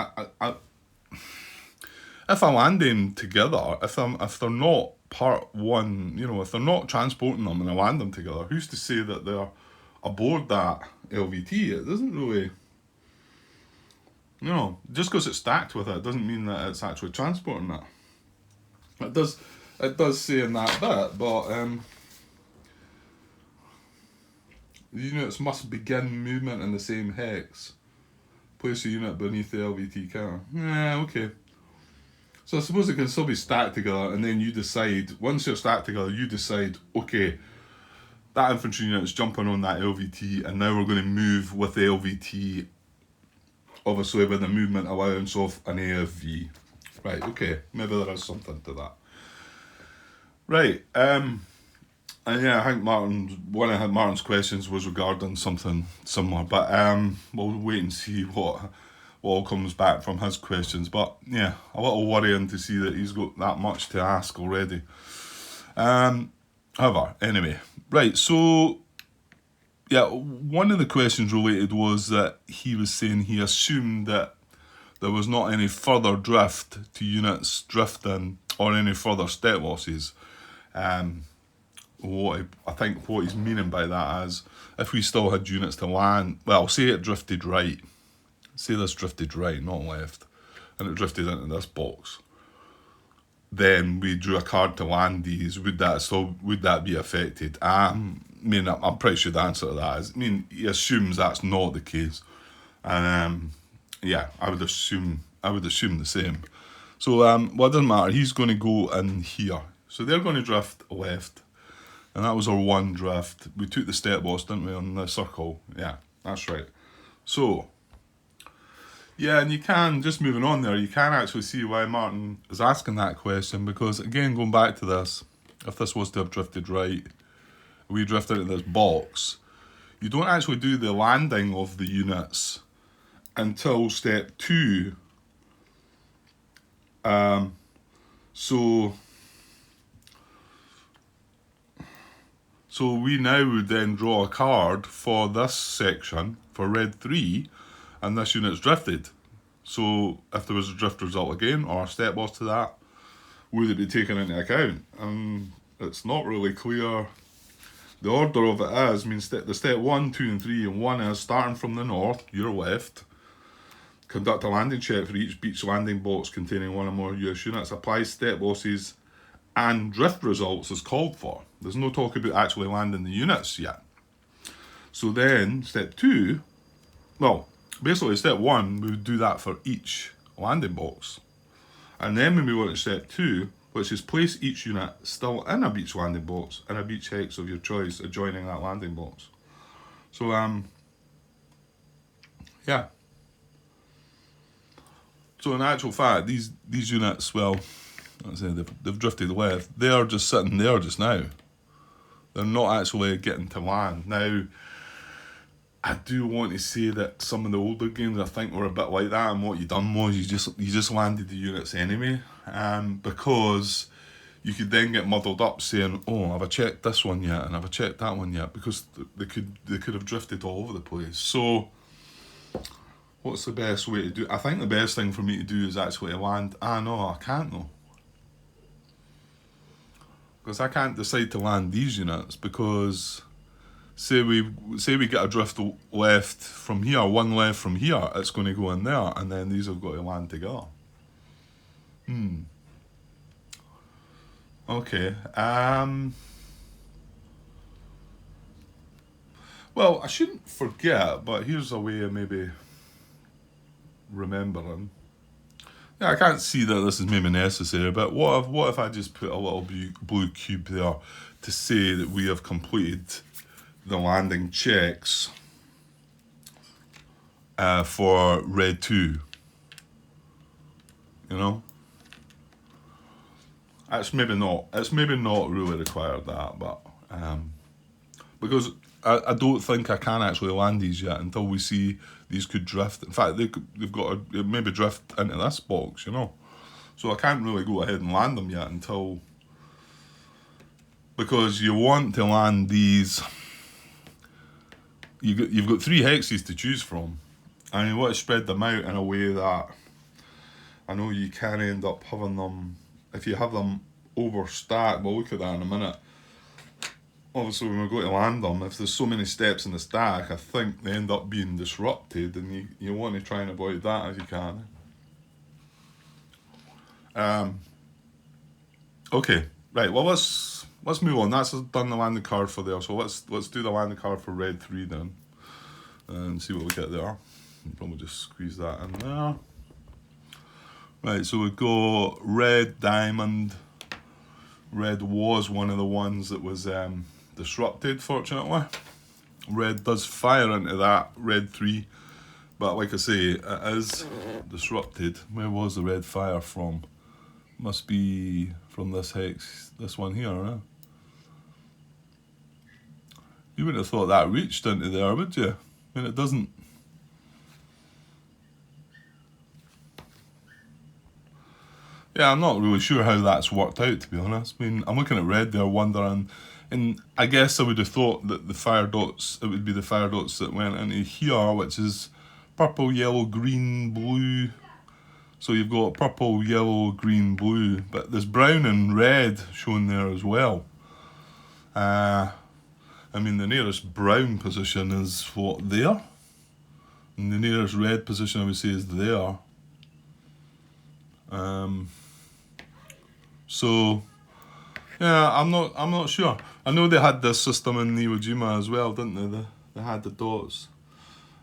if I land them together, if they're not part one, you know, if they're not transporting them and I land them together, who's to say that they're aboard that LVT? It doesn't really. You know, just because it's stacked with it doesn't mean that it's actually transporting it. It does say in that bit, but the units must begin movement in the same hex. Place a unit beneath the LVT counter. Okay. So I suppose it can still be stacked together, and then you decide, once you're stacked together, you decide, okay, that infantry unit's jumping on that LVT, and now we're going to move with the LVT, obviously with the movement allowance of an AFV. Right, okay, maybe there is something to that. Right, and yeah, I think one of Martin's questions was regarding something similar, but we'll wait and see what all comes back from his questions. But yeah, a little worrying to see that he's got that much to ask already. However, anyway, right, so yeah, one of the questions related was that he was saying he assumed that there was not any further drift to units drifting or any further step losses. I think what he's meaning by that is if we still had units to land, well, say it drifted right, say this drifted right, not left, and it drifted into this box, then we drew a card to land these, would that be affected? I'm pretty sure the answer to that is, he assumes that's not the case. And yeah, I would assume the same. So well, it doesn't matter, he's going to go in here. So they're going to drift left. And that was our one drift. We took the step loss, didn't we, on the circle? Yeah, that's right. So yeah, and you can, just moving on there, you can actually see why Martin is asking that question, because again, going back to this, if this was to have drifted right, we drift into this box, you don't actually do the landing of the units until step 2. So we now would then draw a card for this section, for red 3, and this unit's drifted. So if there was a drift result again, or a step loss to that, would it be taken into account? And it's not really clear. The order of it is, the step 1, 2 and 3, and 1 is starting from the north, your left, conduct a landing check for each beach landing box containing one or more US units, apply step losses and drift results as called for. There's no talk about actually landing the units yet. So then, step 2, well, basically step 1, we would do that for each landing box. And then when we go to step 2, which is place each unit still in a beach landing box, in a beach hex of your choice, adjoining that landing box. So, yeah. So in actual fact, these units, well, they've drifted left. They are just sitting there just now. They're not actually getting to land. Now, I do want to say that some of the older games, I think, were a bit like that, and what you done was you just landed the units anyway, because you could then get muddled up saying, oh, have I checked this one yet, and have I checked that one yet, because they could have drifted all over the place. So what's the best way to do it? I think the best thing for me to do is actually land. No, I can't though. Because I can't decide to land these units, because say we get a drift left from here, one left from here, it's going to go in there, and then these have got to land together. Okay. Well, I shouldn't forget, but here's a way of maybe remembering. Yeah, I can't see that this is maybe necessary, but what if I just put a little blue cube there to say that we have completed the landing checks for red 2, you know? It's maybe not really required that, but because I don't think I can actually land these yet until we see these could drift. In fact, they've got to maybe drift into this box, you know. So I can't really go ahead and land them yet until, because you want to land these. You've got 3 hexes to choose from, and you want to spread them out in a way that I know you can end up having them, if you have them overstacked. We'll look at that in a minute. Obviously, when we go to land them, if there's so many steps in the stack, I think they end up being disrupted, and you want to try and avoid that as you can. Okay, right. Well, let's move on. That's done the landing card for there. So let's do the landing card for red 3 then, and see what we get there. Probably just squeeze that in there. Right. So we go red diamond. Red was one of the ones that was disrupted, fortunately. Red does fire into that, red 3. But like I say, it is disrupted. Where was the red fire from? Must be from this hex, this one here, huh? You wouldn't have thought that reached into there, would you? I mean, it doesn't. Yeah, I'm not really sure how that's worked out, to be honest. I mean, I'm looking at red there, wondering, and I guess I would have thought that the fire dots, it would be the fire dots that went into here, which is purple, yellow, green, blue. So you've got purple, yellow, green, blue, but there's brown and red shown there as well. I mean, the nearest brown position is what, there? And the nearest red position I would say is there. So yeah, I'm not sure. I know they had this system in Neo Geo as well, didn't they? They had the dots.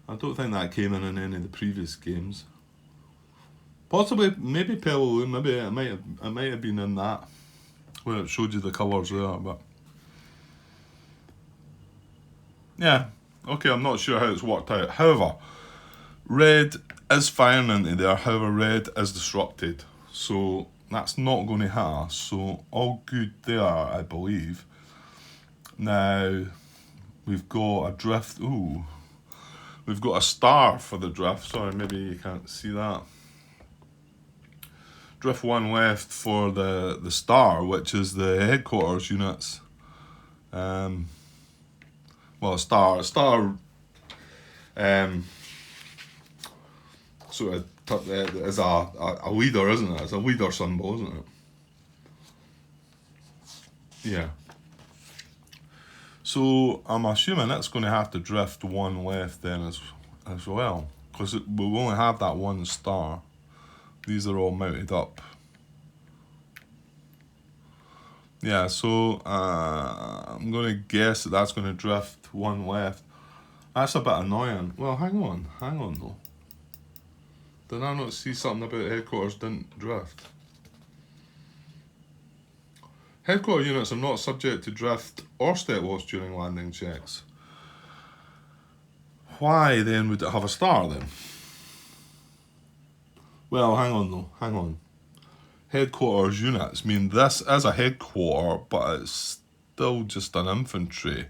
I don't think that came in any of the previous games. Possibly, maybe Pelaloon, maybe it might have been in that, where it showed you the colours there, but yeah, okay, I'm not sure how it's worked out. However, red is firing into there, however red is disrupted, so that's not going to hit us, so all good there, I believe. Now, we've got a drift, ooh, we've got a star for the drift, sorry, maybe you can't see that. Drift 1 left for the star, which is the headquarters units. Well, a star, sort of is a leader, isn't it? It's a leader symbol, isn't it? Yeah. So I'm assuming it's going to have to drift 1 left then as well, because we'll only have that 1 star. These are all mounted up. Yeah, so I'm going to guess that that's going to drift 1 left. That's a bit annoying. Well, hang on though. Did I not see something about headquarters didn't drift? Headquarter units are not subject to drift or step loss during landing checks. Why then would it have a star then? Well, hang on. Headquarters units, I mean, this is a headquarter, but it's still just an infantry.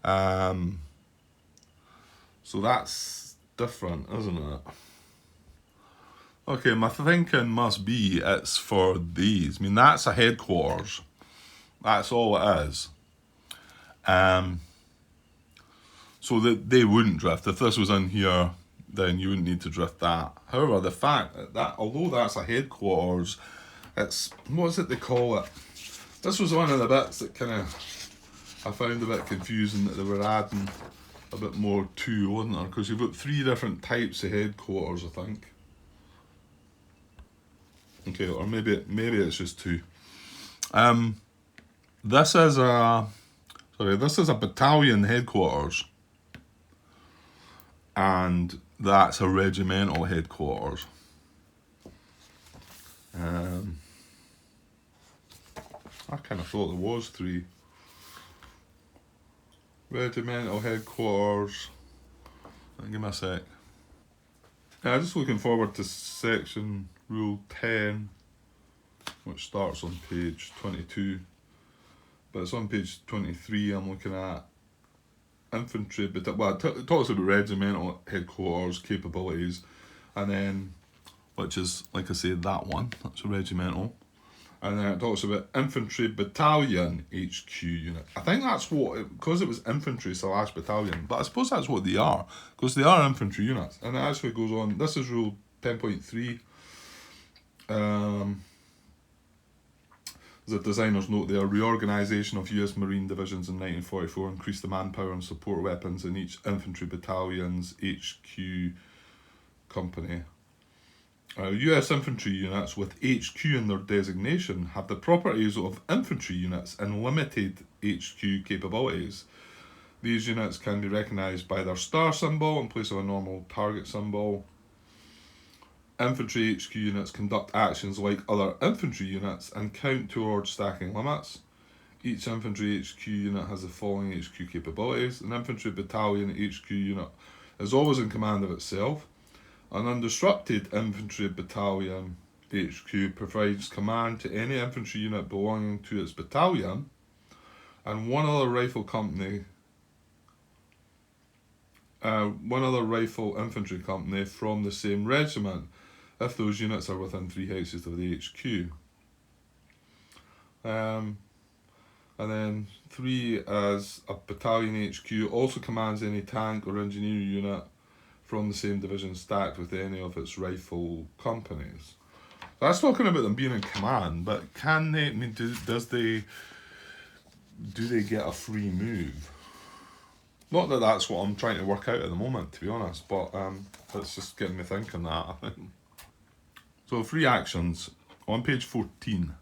So that's different, isn't it? Okay, my thinking must be it's for these. I mean, that's a headquarters. That's all it is. So that they wouldn't drift. If this was in here, then you wouldn't need to drift that. However, the fact that although that's a headquarters, it's, what is it they call it? This was one of the bits that kind of I found a bit confusing, that they were adding a bit more to, wasn't there? Because you've got 3 different types of headquarters, I think. Okay, or maybe it's just 2. This is a battalion headquarters, and that's a regimental headquarters. I kind of thought there was 3. Regimental headquarters. Give me a sec. Yeah, I'm just looking forward to section rule 10, which starts on page 22. But it's on page 23 I'm looking at. Infantry, but it talks about regimental headquarters capabilities, and then, which is, like I said, that one, that's a regimental. And then it talks about infantry battalion HQ unit. I think that's what, because it was infantry / battalion, but I suppose that's what they are, because they are infantry units. And it actually goes on, this is rule 10.3. The designers note their reorganisation of US Marine divisions in 1944 increased the manpower and support weapons in each infantry battalion's HQ company. US infantry units with HQ in their designation have the properties of infantry units and limited HQ capabilities. These units can be recognised by their star symbol in place of a normal target symbol. Infantry HQ units conduct actions like other infantry units and count towards stacking limits. Each infantry HQ unit has the following HQ capabilities. An infantry battalion HQ unit is always in command of itself. An undisrupted infantry battalion HQ provides command to any infantry unit belonging to its battalion and one other rifle infantry company from the same regiment if those units are within 3 hexes of the HQ. And then 3, as a battalion HQ also commands any tank or engineer unit from the same division stacked with any of its rifle companies. That's talking about them being in command, but can they? I mean, do they get a free move? Not that that's what I'm trying to work out at the moment, to be honest, but it's just getting me thinking that, I think. So free actions on page 14.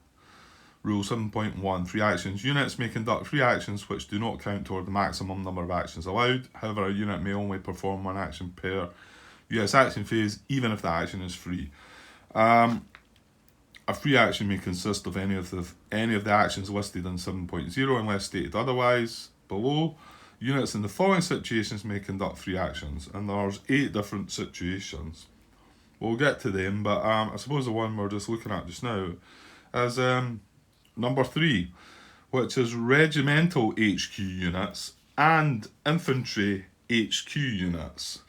Rule 7.1, free actions. Units may conduct free actions which do not count toward the maximum number of actions allowed. However, a unit may only perform one action per US action phase, even if the action is free. A free action may consist of any of the actions listed in 7.0 unless stated otherwise below. Units in the following situations may conduct free actions, and there's 8 different situations. We'll get to them, but I suppose the one we're just looking at just now is number 3, which is regimental HQ units and infantry HQ units.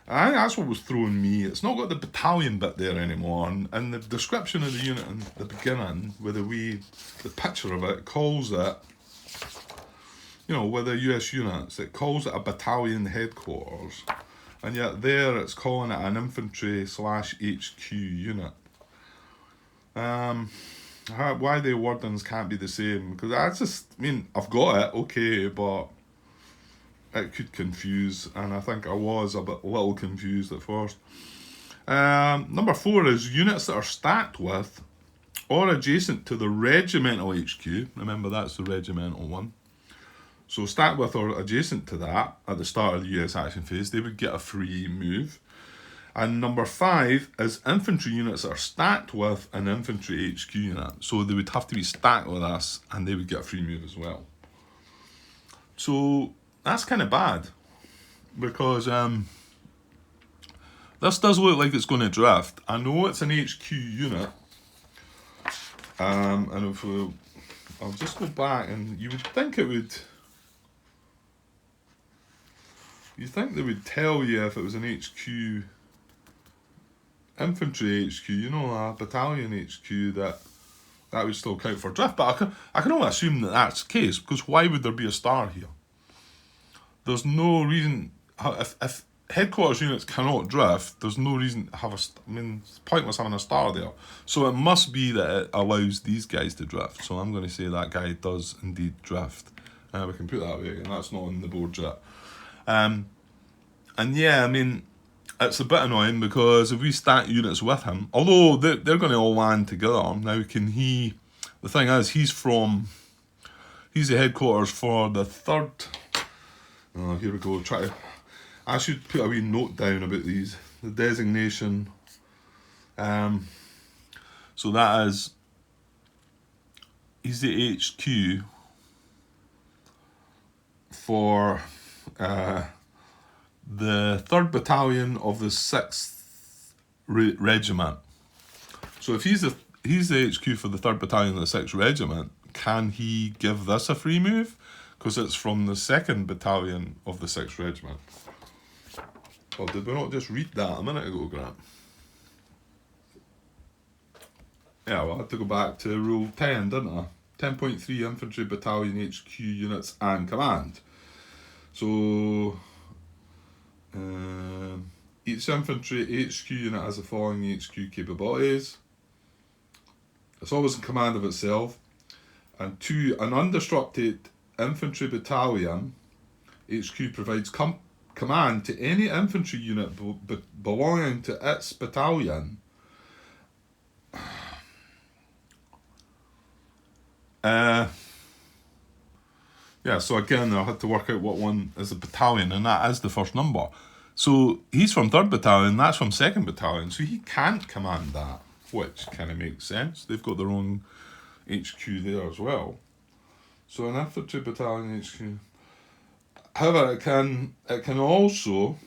I think that's what was throwing me. It's not got the battalion bit there anymore, and the description of the unit in the beginning, with the picture of it, calls it, with the US units, it calls it a battalion headquarters, and yet there it's calling it an infantry /HQ unit. Why the wordings can't be the same? Because I've got it, okay, but it could confuse, and I think I was a little confused at first. Number 4 is units that are stacked with or adjacent to the regimental HQ. Remember, that's the regimental one. So stacked with or adjacent to that at the start of the US action phase, they would get a free move. And number 5 is infantry units that are stacked with an infantry HQ unit. So they would have to be stacked with us, and they would get a free move as well. So that's kind of bad, because this does look like it's going to drift. I know it's an HQ unit, and I'll just go back, and you would think it would. You think they would tell you if it was an HQ. Infantry HQ, a battalion HQ, that would still count for drift, but I can only assume that that's the case, because why would there be a star here? There's no reason, if headquarters units cannot drift, there's no reason to have it's pointless having a star there. So it must be that it allows these guys to drift, so I'm going to say that guy does indeed drift. We can put that away again, that's not on the board yet. And yeah, it's a bit annoying, because if we stack units with him, although they're going to all land together, now the thing is, he's the headquarters for the 3rd, here we go, I should put a wee note down about these, the designation, so that is, he's the HQ for, the 3rd Battalion of the 6th Regiment. So if he's the HQ for the 3rd Battalion of the 6th Regiment, can he give this a free move? Because it's from the 2nd Battalion of the 6th Regiment. Well, did we not just read that a minute ago, Grant? Yeah, well, I had to go back to Rule 10, didn't I? 10.3 Infantry Battalion HQ Units and Command. So each infantry HQ unit has the following HQ capabilities. It's always in command of itself. And 2, an undisrupted infantry battalion HQ provides command to any infantry unit belonging to its battalion. Yeah, so again, I had to work out what one is a battalion, and that is the first number. So he's from 3rd Battalion, that's from 2nd Battalion, so he can't command that, which kind of makes sense. They've got their own HQ there as well. So an infantry battalion HQ. However, it can also,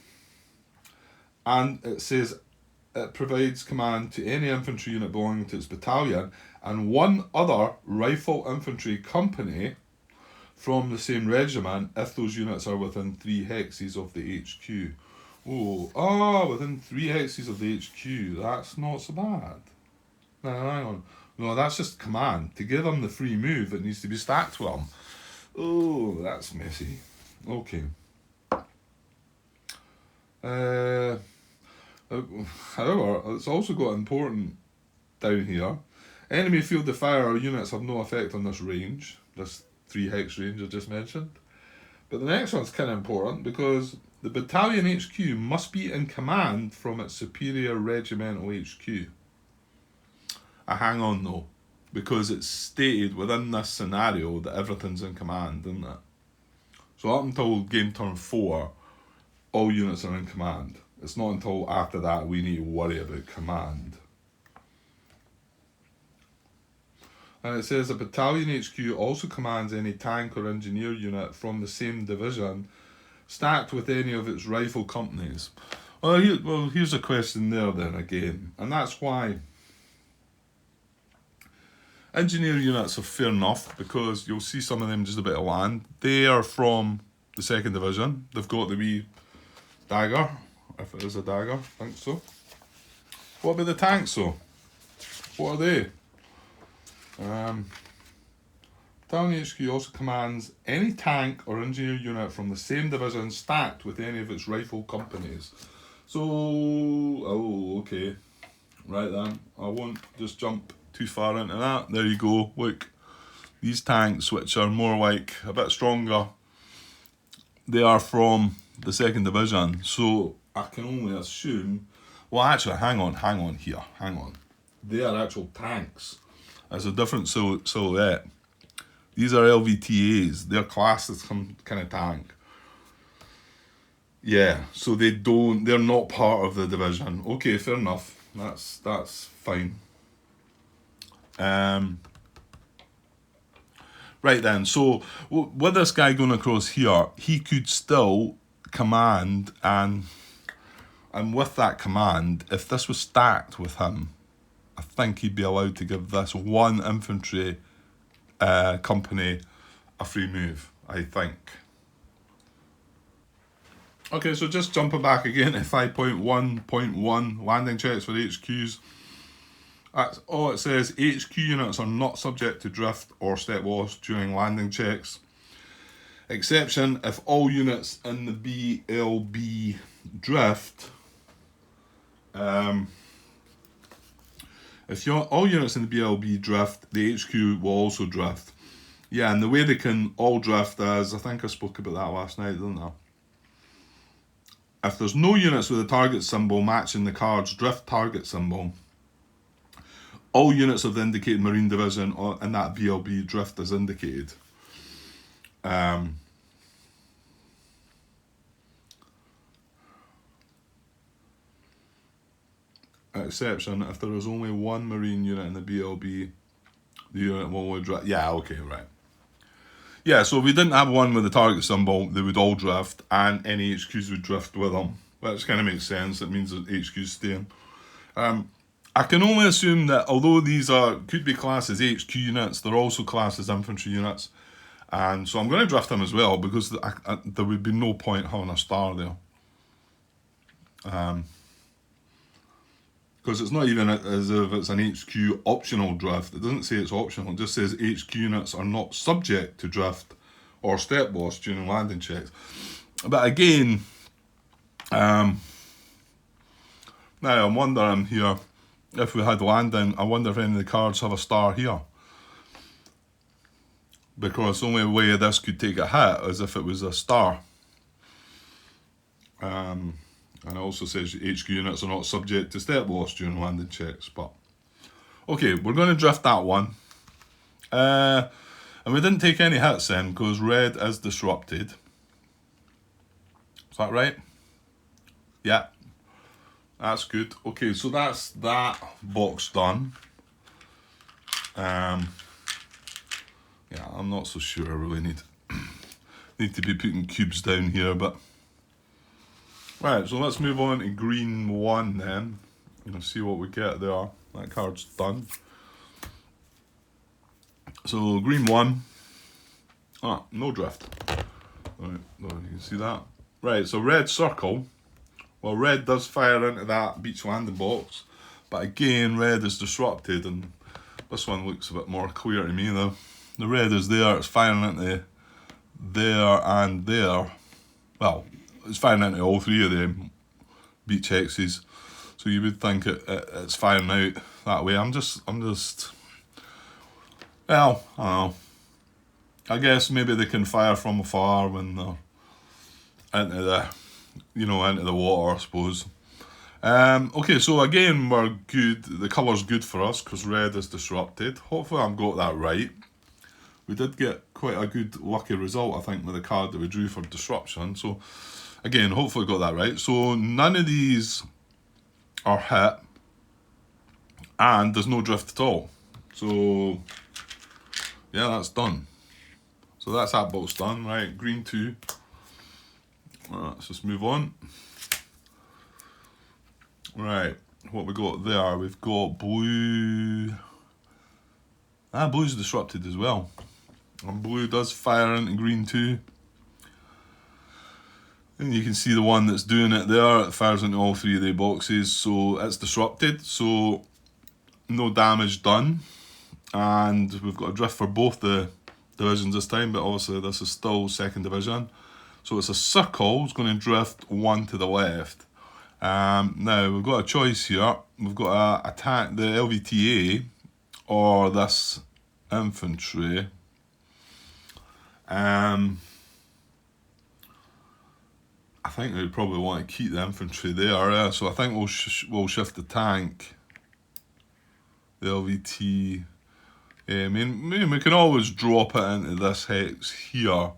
and it says it provides command to any infantry unit belonging to its battalion and one other rifle infantry company from the same regiment if those units are within 3 hexes of the HQ. Within 3 hexes of the HQ. That's not so bad. No, hang on. No, that's just command. To give them the free move, it needs to be stacked with them. Oh, that's messy. Okay. However, it's also got important down here. Enemy field of fire units have no effect on this range, this 3 hex range I just mentioned. But the next one's kind of important because the battalion HQ must be in command from its superior regimental HQ. Hang on though, because it's stated within this scenario that everything's in command, isn't it? So up until game turn 4, all units are in command. It's not until after that we need to worry about command. And it says a battalion HQ also commands any tank or engineer unit from the same division stacked with any of its rifle companies. Here's a question there then again, and that's why engineer units are fair enough, because you'll see some of them just a bit of land. They are from the 2nd Division. They've got the wee dagger, if it is a dagger, I think so. What about the tanks though? What are they? Battalion HQ also commands any tank or engineer unit from the same division stacked with any of its rifle companies. So, okay. Right then, I won't just jump too far into that. There you go, look. These tanks, which are more like a bit stronger, they are from the 2nd Division. So, I can only assume, well actually, hang on. They are actual tanks. It's a different silhouette. These are LVTAs. They're classed as some kind of tank. Yeah, so they're not part of the division. Okay, fair enough. That's fine. Right then, so with this guy going across here, he could still command, and with that command, if this was stacked with him, I think he'd be allowed to give this one infantry company a free move, I think. Okay, so just jumping back again to 5.1.1, landing checks for HQs. That's all it says. HQ units are not subject to drift or step loss during landing checks. Exception if all units in the BLB drift. If all units in the BLB drift, the HQ will also drift. Yeah, and the way they can all drift is, I think I spoke about that last night, didn't I? If there's no units with a target symbol matching the card's drift target symbol, all units of the indicated Marine Division in that BLB drift is indicated. Exception if there is only one Marine unit in the BLB, the unit will only drift. Yeah, okay, right. Yeah, so if we didn't have one with the target symbol, they would all drift, and any HQs would drift with them. Which kind of makes sense. It means that HQs staying. I can only assume that although these could be classed as HQ units, they're also classed as infantry units. And so I'm going to drift them as well, because there would be no point having a star there. Because it's not even as if it's an HQ optional drift. It doesn't say it's optional, it just says HQ units are not subject to drift or step loss during landing checks. But again, now I'm wondering here, if we had landing, I wonder if any of the cards have a star here. Because the only way this could take a hit is if it was a star. And it also says HQ units are not subject to step loss during landing checks. But okay, we're going to drift that one. And we didn't take any hits then, because red is disrupted. Is that right? Yeah. That's good. Okay, so that's that box done. Yeah, I'm not so sure I really need to be putting cubes down here, but right, so let's move on to green 1 then, and see what we get there. That card's done. So green 1, no drift. Right, you can see that. Right, so red circle. Well, red does fire into that beach landing box, but again, red is disrupted, and this one looks a bit more clear to me though. The red is there, it's firing into there and there. Well, it's firing into all 3 of them beach hexes, so you would think it's firing out that way. I'm just, well, I don't know. I guess maybe they can fire from afar when they're into the water, I suppose. Okay, so again, we're good. The colour's good for us because red is disrupted. Hopefully I've got that right. We did get quite a good lucky result, I think, with the card that we drew for disruption. So again, hopefully got that right. So none of these are hit, and there's no drift at all. So yeah, that's done. So that's that box done. Right, green 2. Let's just move on. Right, what we got there? We've got blue. Blue's disrupted as well. And blue does fire into green 2. And you can see the one that's doing it there. It fires into all 3 of the boxes. So it's disrupted. So no damage done. And we've got a drift for both the divisions this time. But obviously this is still 2nd division. So it's a circle. It's going to drift 1 to the left. Now we've got a choice here. We've got to attack the LVTA or this infantry. I think we probably want to keep the infantry there. So I think we'll shift the tank. The LVT. I mean, we can always drop it into this hex here,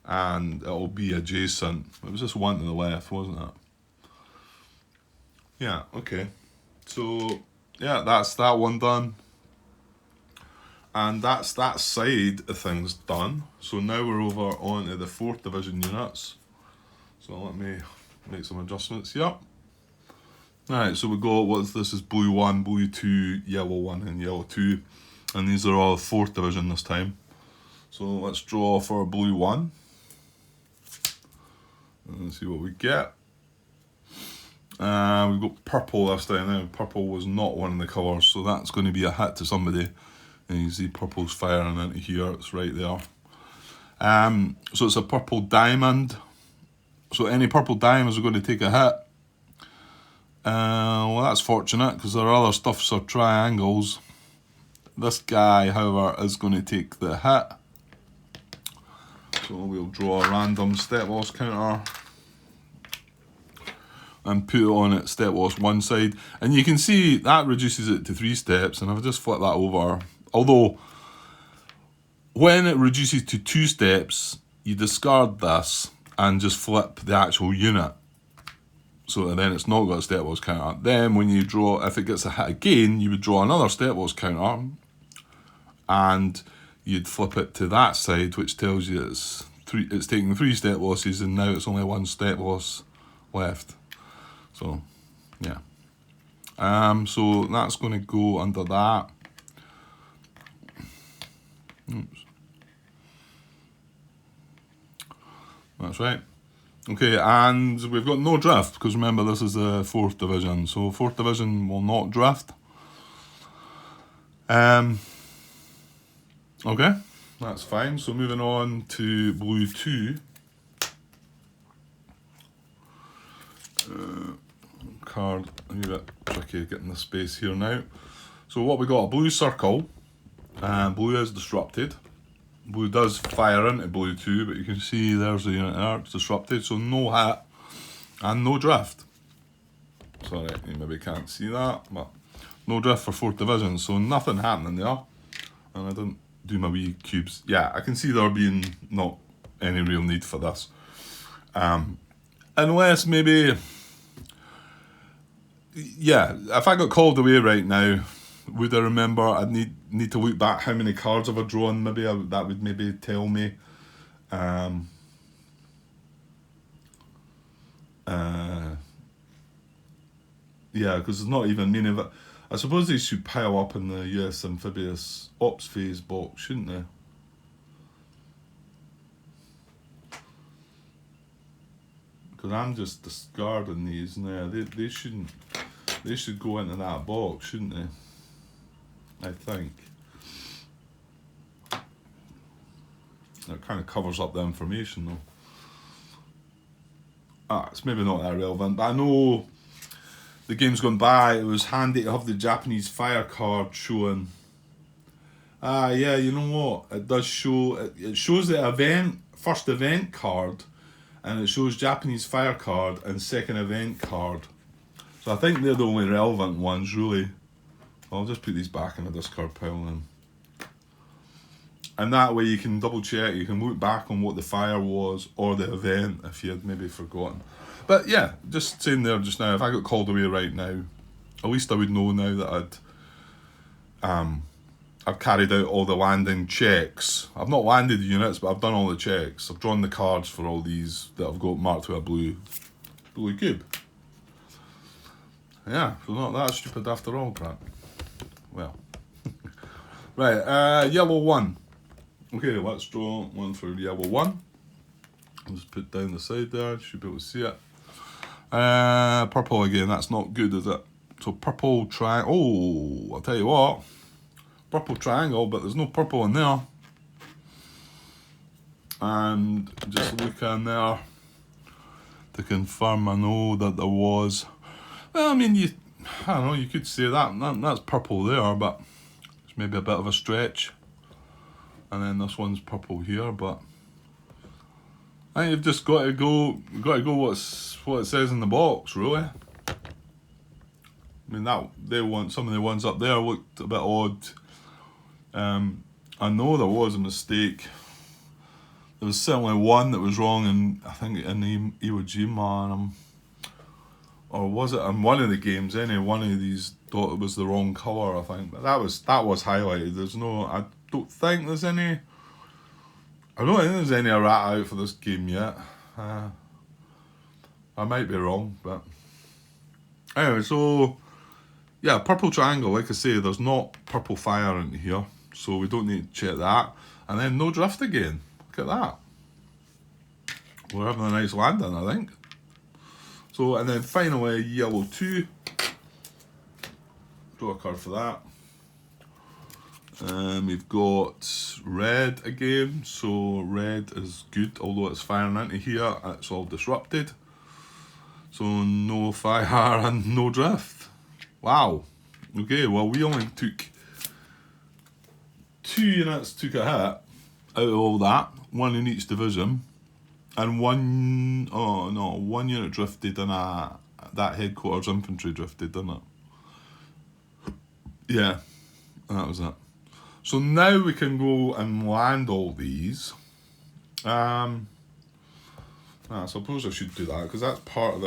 and it'll be adjacent. It was just 1 to the left, wasn't it? Yeah, okay. So, yeah, that's that one done. And that's that side of things done. So now we're over onto the 4th division units. So let me make some adjustments here. Alright, so we got, this is blue 1, blue 2, yellow 1 and yellow 2. And these are all 4th division this time. So let's draw for blue 1. And see what we get. We've got purple this time now. Purple was not one of the colours, so that's going to be a hit to somebody. And you can see purple's firing into here, it's right there. So it's a purple diamond. So any purple diamonds are going to take a hit. Well, that's fortunate because our other stuffs are triangles. This guy, however, is going to take the hit. So we'll draw a random step loss counter and put it on at step loss 1 side. And you can see that reduces it to 3 steps. And if I just flip that over, although when it reduces to 2 steps, you discard this and just flip the actual unit. So then it's not got a step loss counter. Then when you draw, if it gets a hit again, you would draw another step loss counter and you'd flip it to that side, which tells you it's taking 3 step losses and now it's only 1 step loss left. So, yeah. So that's going to go under that. Oops. That's right. Okay, and we've got no drift, because remember this is the 4th division, so 4th division will not drift. Okay, that's fine. So moving on to blue 2. Card, a bit tricky getting the space here now. So what we got, a blue circle, and blue is disrupted. Blue does fire into blue 2, but you can see there's the unit there, it's disrupted, so no hit and no drift. Sorry, you maybe can't see that, but no drift for 4th division, so nothing happening there. And I didn't do my wee cubes. Yeah, I can see there being not any real need for this. Unless maybe, yeah, if I got called away right now, would I remember? I'd need to look back how many cards have I drawn. Maybe that would maybe tell me. Yeah, because there's not even many of it. I suppose they should pile up in the US Amphibious Ops Phase box, shouldn't they? Because I'm just discarding these now. They shouldn't. They should go into that box, shouldn't they? I think. That kind of covers up the information though. It's maybe not that relevant, but I know the game's gone by. It was handy to have the Japanese fire card showing. Yeah, you know what? It does show. It shows the first event card, and it shows Japanese fire card and second event card. So I think they're the only relevant ones, really. I'll just put these back in the discard pile then. And that way you can double check, you can look back on what the fire was or the event if you had maybe forgotten. But yeah, just saying there just now, if I got called away right now, at least I would know now that I've carried out all the landing checks. I've not landed the units, but I've done all the checks. I've drawn the cards for all these that I've got marked with a blue cube. Yeah, so not that stupid after all, crap. Well. Right, yellow 1. Okay, let's draw one for yellow 1. I'll just put down the side there, should be able to see it. Purple again, that's not good, is it? So purple triangle, oh, I'll tell you what. Purple triangle, but there's no purple in there. And just look in there to confirm I know that there was. Well, I mean, I don't know, you could say that's purple there, but it's maybe a bit of a stretch. And then this one's purple here, but I think you've just got to go what it says in the box, really. I mean some of the ones up there looked a bit odd. I know there was a mistake. There was certainly one that was wrong I think in Iwo Jima, or was it in one of the games? One of these thought it was the wrong colour, I think. But that was highlighted. I don't think there's any. I don't think there's any errata out for this game yet. I might be wrong, but anyway. So yeah, purple triangle. Like I say, there's not purple fire in here, so we don't need to check that. And then no drift again. Look at that. We're having a nice landing, I think. So, and then finally, yellow 2. Draw a card for that. We've got red again. So red is good, although it's firing into here, it's all disrupted. So no fire and no drift. Wow. Okay, well we only took 2 units took a hit out of all that, 1 in each division. And one unit drifted and that headquarters infantry drifted, didn't it? Yeah, that was it. So now we can go and land all these. I suppose I should do that because that's part of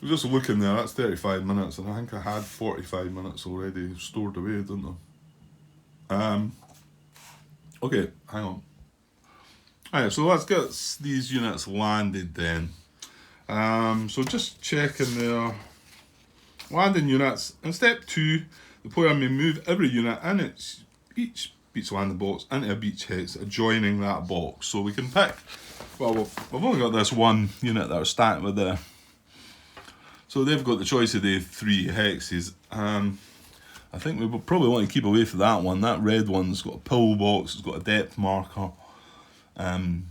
we're just looking there, that's 35 minutes and I think I had 45 minutes already stored away, didn't I? Okay, hang on. Alright, so let's get these units landed then. So just checking their landing units. In step 2, the player may move every unit in each beach landing box into a beach hex adjoining that box. So we can pick, well, we've only got this one unit that are stacked with there. So they've got the choice of the 3 hexes. I think we will probably want to keep away from that one. That red one's got a pillbox, it's got a depth marker. And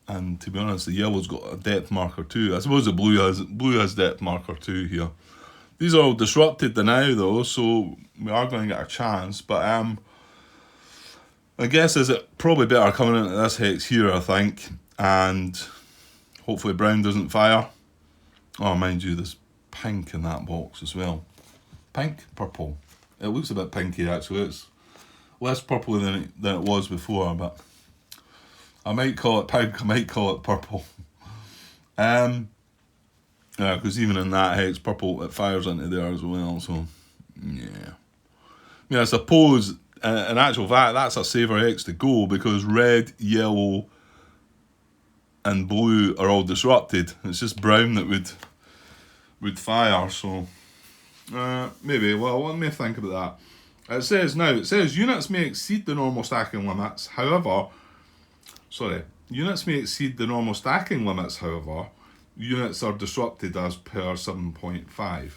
to be honest, the yellow's got a depth marker too. I suppose the blue has depth marker too here. These are all disrupted now though, so we are going to get a chance. But I guess is it probably better coming into this hex here, I think, and hopefully brown doesn't fire. Oh, mind you, there's pink in that box as well. Pink, purple. It looks a bit pinky actually. It's less purple than it was before, but I might call it pink, I might call it purple. Yeah, because even in that hex, purple, it fires into there as well, so yeah. I suppose in actual fact that's a saver X to go, because red, yellow, and blue are all disrupted. It's just brown that would fire. So maybe. Well, let me think about that. It says units may exceed the normal stacking limits. However, units may exceed the normal stacking limits. However, units are disrupted as per 7.5.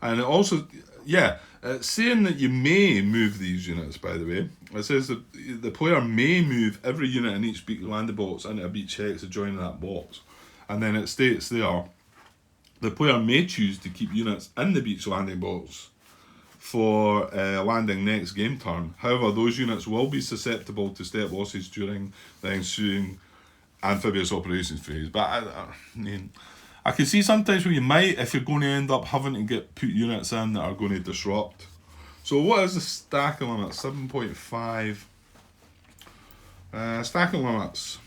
And it also, it's saying that you may move these units, by the way. It says that the player may move every unit in each beach landing box into a beach hex adjoining that box. And then it states there, the player may choose to keep units in the beach landing box for landing next game turn. However, those units will be susceptible to step losses during the ensuing amphibious operations phase. But I mean, I can see sometimes where you might, if you're going to end up having to put units in that are going to disrupt. So what is the stacking limit? 7.5. Stacking limits.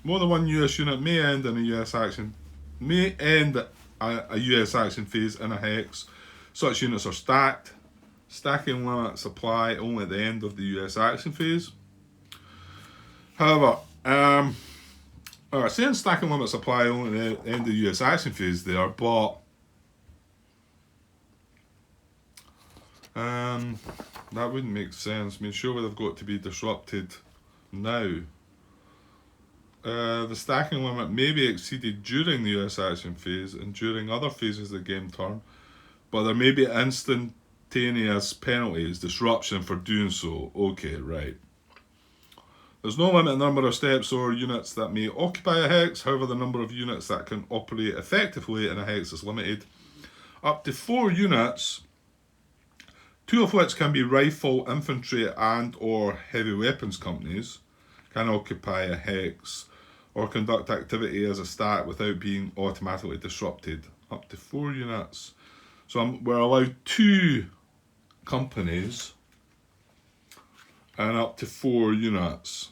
More than one US unit may end in a US action. May end a US action phase in a hex. Such units are stacked. Stacking limits apply only at the end of the US action phase. However, saying stacking limits apply only at the end of the US action phase there, but that wouldn't make sense. I mean, surely they've got to be disrupted now. The stacking limit may be exceeded during the US action phase and during other phases of the game turn, but there may be instantaneous penalties, disruption for doing so. Okay, right. There's no limit number of steps or units that may occupy a hex. However, the number of units that can operate effectively in a hex is limited. Up to 4 units, 2 of which can be rifle, infantry and or heavy weapons companies, can occupy a hex or conduct activity as a stack without being automatically disrupted. Up to 4 units. So we're allowed 2 companies and up to 4 units.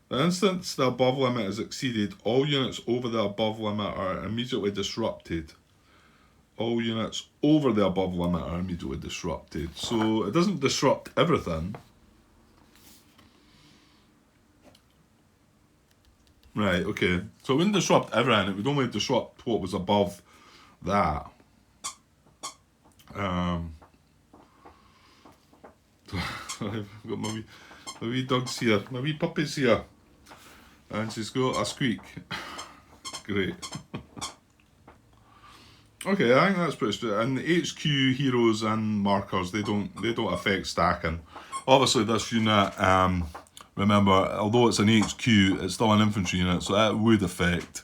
The instant the above limit is exceeded, all units over the above limit are immediately disrupted. All units over the above limit are immediately disrupted. So it doesn't disrupt everything. Right, okay. So it wouldn't disrupt everything, it would only disrupt what was above that. I've got my wee dogs here, my wee puppies here. And she's got a squeak. Great. Okay, I think that's pretty straight. And HQ heroes and markers, they don't affect stacking. Obviously this unit, remember, although it's an HQ, it's still an infantry unit, so that would affect.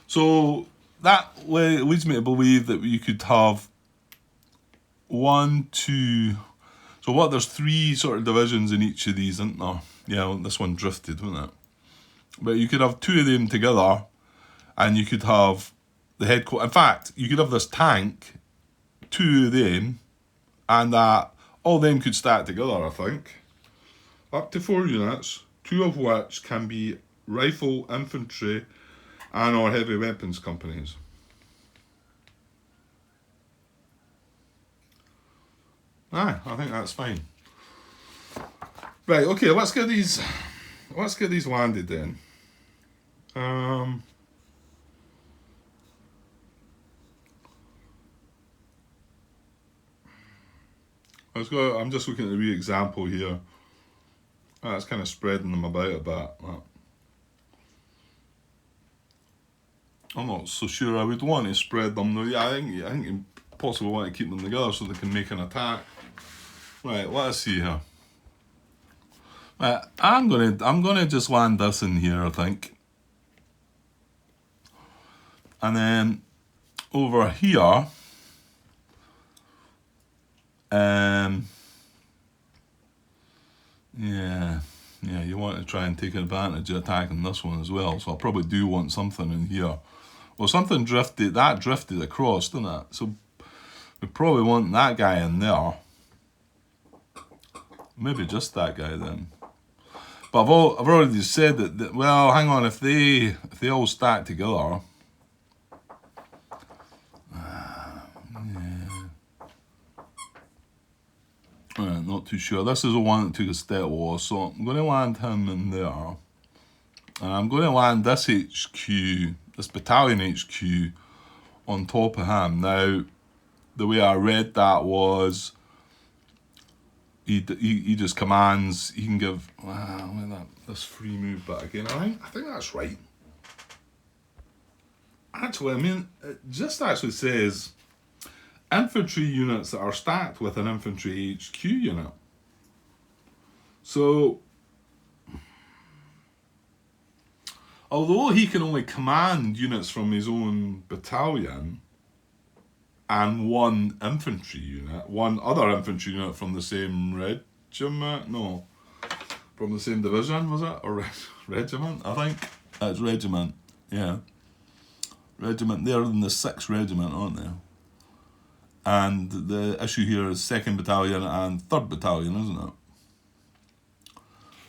So that leads me to believe that you could have 1, 2. So there's 3 sort of divisions in each of these, isn't there? Yeah, well, this one drifted, wasn't it? But you could have 2 of them together, and you could have the headquarters. In fact, you could have this tank, 2 of them, and all them could stack together, I think. Up to 4 units, 2 of which can be rifle, infantry, and or heavy weapons companies. I think that's fine. Right, okay, let's get these landed then. I'm just looking at the wee example here. It's kind of spreading them about a bit. I'm not so sure I would want to spread them though. Yeah, I think you possibly want to keep them together so they can make an attack. Right, let's see here. Right, I'm gonna just land this in here, I think. And then over here, yeah, you want to try and take advantage of attacking this one as well. So I probably do want something in here. Well, something drifted across, didn't it? So we probably want that guy in there. Maybe just that guy then. But I've already said that well, hang on, if they all stack together, Not too sure. This is the one that took a step war, so I'm going to land him in there. And I'm going to land this HQ, this battalion HQ, on top of him. Now, the way I read that was he just commands. He can give this free move, but again, I think that's right. Actually, I mean, it just actually says infantry units that are stacked with an infantry HQ unit. So, although he can only command units from his own battalion and one infantry unit, one other infantry unit from the same regiment, no, from the same division, was it? Or regiment, I think. It's regiment, yeah. Regiment, they're in the 6th regiment, aren't they? And the issue here is 2nd Battalion and 3rd Battalion, isn't it?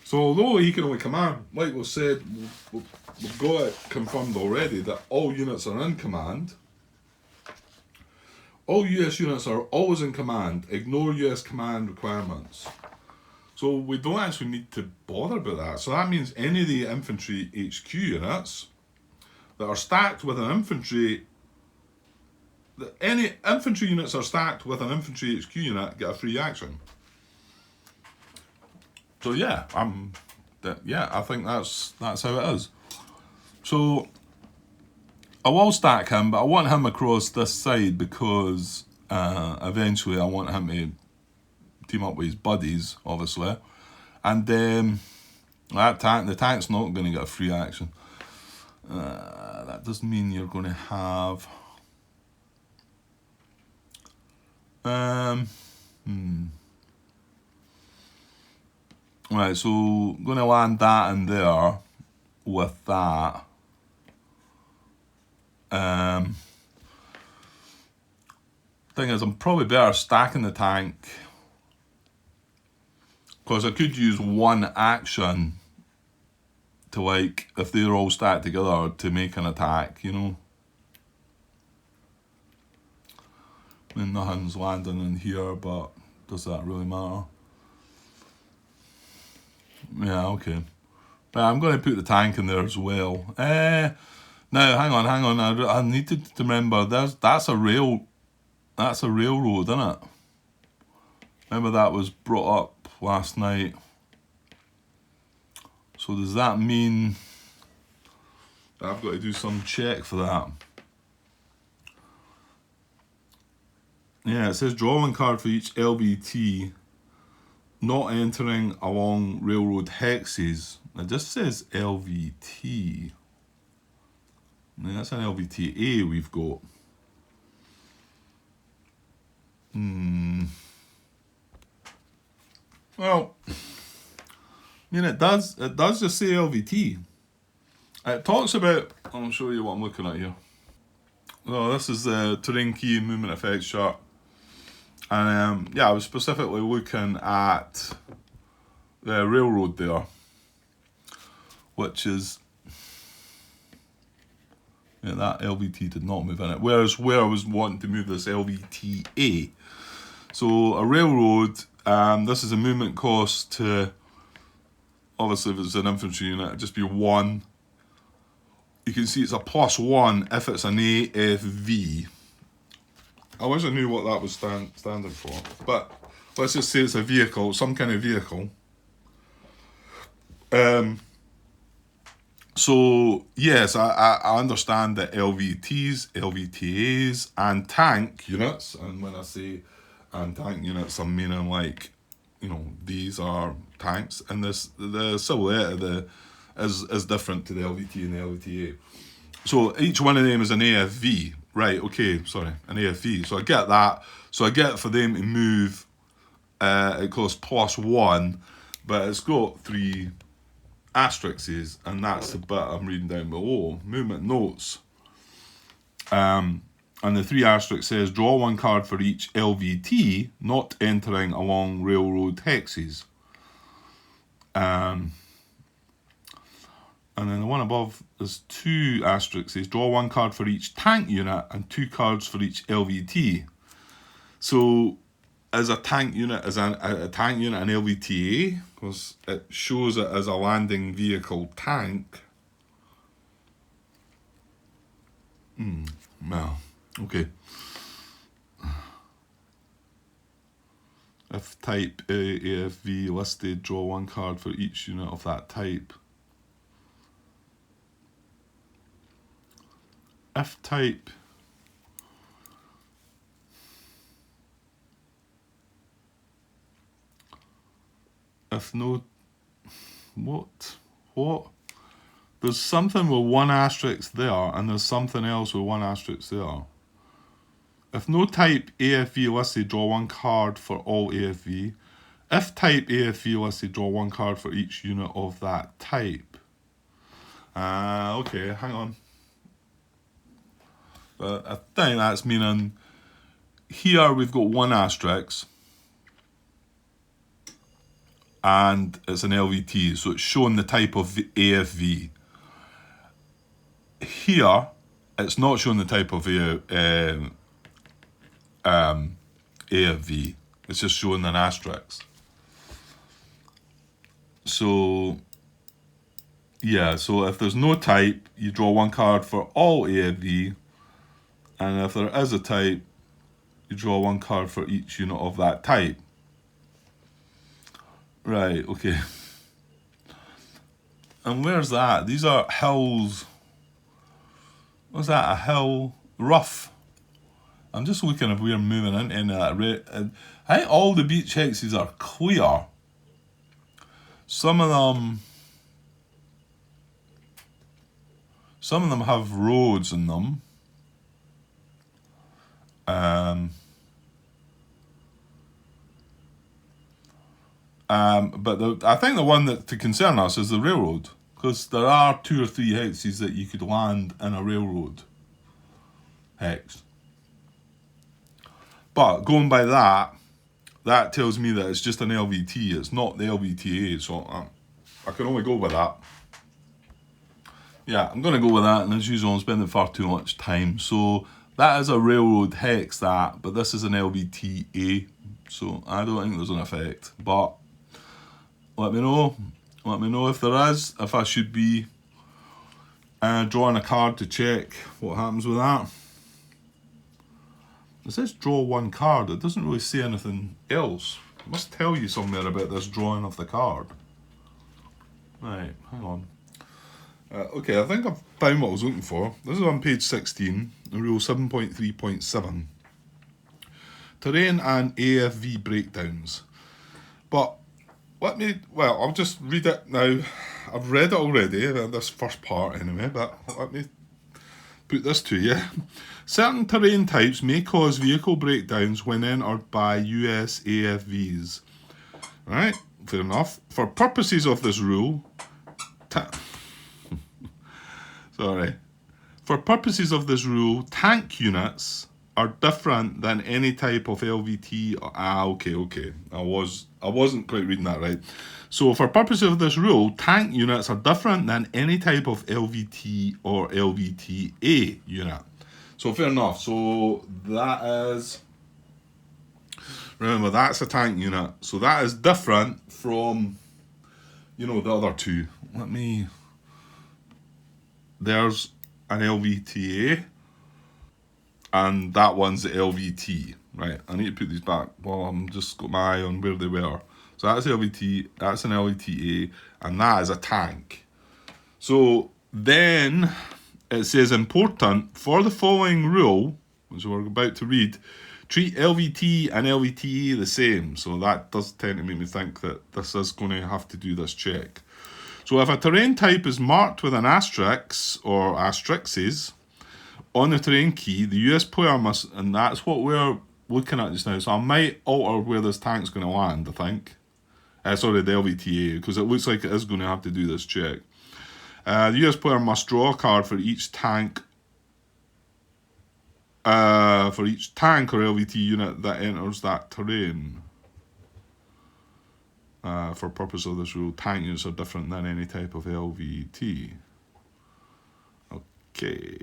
So although he can only command, like we said, we've got it confirmed already that all units are in command. All US units are always in command. Ignore US command requirements. So we don't actually need to bother about that. So that means any of the infantry HQ units that are stacked with an infantry, any infantry units are stacked with an infantry HQ unit get a free action. So yeah, I think that's how it is. So I will stack him, but I want him across this side because eventually I want him to team up with his buddies, obviously, and the tank's not going to get a free action. That doesn't mean you're going to have. Right, so I'm going to land that in there with that. Thing is, I'm probably better stacking the tank because I could use one action to, like, if they're all stacked together, to make an attack, you know. I mean, nothing's landing in here, but does that really matter? Yeah, okay. But I'm going to put the tank in there as well. Now, hang on. I need to remember, that's a railroad, isn't it? Remember that was brought up last night. So does that mean I've got to do some check for that? Yeah, it says draw one card for each LVT not entering along railroad hexes. It just says LVT. I mean, that's an LVTA we've got. Well, I mean, it does just say LVT. It talks about, I'll show you what I'm looking at here. So this is the terrain key movement effects chart. And yeah, I was specifically looking at the railroad there, which is, yeah, that LVT did not move in it. Whereas where I was wanting to move this LVTA. So a railroad, this is a movement cost to, obviously if it's an infantry unit, it'd just be 1. You can see it's a +1 if it's an AFV. I wish I knew what that was standing for, but let's just say it's a vehicle, some kind of vehicle. So yes, I understand that LVTs, LVTAs, and tank units, and when I say tank units, I'm meaning, like, you know, these are tanks, and the silhouette is different to the LVT and the LVTA. So each one of them is an AFV. Right, okay, sorry, an AFV. So I get that. So I get for them to move, it costs +1, but it's got 3 asterisks, and that's the bit I'm reading down below. Movement notes. And the 3 asterisks says, draw 1 card for each LVT not entering along railroad hexes. And then the one above is 2 asterisks. Says draw 1 card for each tank unit and 2 cards for each LVT. So is a tank unit as a tank unit an LVTA? Because it shows it as a landing vehicle tank. Well, okay. If type AFV listed, draw one card for each unit of that type. If type if no what there's something with one asterisk there and there's something else with one asterisk there. If no type AFV listed, draw one card for all AFV. If type AFV listed, draw one card for each unit of that type. Okay, hang on. But I think that's meaning here we've got one asterisk and it's an LVT, so it's showing the type of AFV. Here, it's not showing the type of AFV. It's just showing an asterisk. So, yeah, so if there's no type, you draw one card for all AFV, and if there is a type, you draw one card for each unit of that type. Right, okay. And where's that? These are hills. What's that? A hill? Rough. I'm just looking if we're moving into any of that. I think all the beach hexes are clear. Some of them have roads in them. But I think the one that to concern us is the railroad, because there are 2 or 3 hexes that you could land in a railroad hex. But going by that tells me that it's just an LVT. It's not the LVTA, so I can only go with that. Yeah, I'm going to go with that, and as usual, I'm spending far too much time. So that is a railroad hex, but this is an LVTA, so I don't think there's an effect. But let me know if there is, if I should be drawing a card to check what happens with that. It says draw one card. It doesn't really say anything else. It must tell you somewhere about this drawing of the card. Right, hang on. Okay, I think I've found what I was looking for. This is on page 16, rule 7.3.7. Terrain and AFV breakdowns. But I'll just read it now. I've read it already, this first part anyway, but let me put this to you. Certain terrain types may cause vehicle breakdowns when entered by US AFVs. Right, fair enough. For purposes of this rule, For purposes of this rule, tank units are different than any type of LVT. Okay. I wasn't quite reading that right. So for purposes of this rule, tank units are different than any type of LVT or LVTA unit. So fair enough. So that is, remember, that's a tank unit. So that is different from, the other two. There's an LVTA, and that one's the LVT, right? I need to put these back. Well, I'm just got my eye on where they were. So that's LVT, that's an LVTA, and that is a tank. So then it says important for the following rule, which we're about to read, treat LVT and LVTA the same. So that does tend to make me think that this is going to have to do this check. So if a terrain type is marked with an asterisk or asterisks on the terrain key, the US player must, and that's what we're looking at just now. So I might alter where this tank's going to land, I think. Sorry, the LVTA, because it looks like it is going to have to do this check. The US player must draw a card for each tank or LVT unit that enters that terrain. For purpose of this rule, tank units are different than any type of LVT. Okay.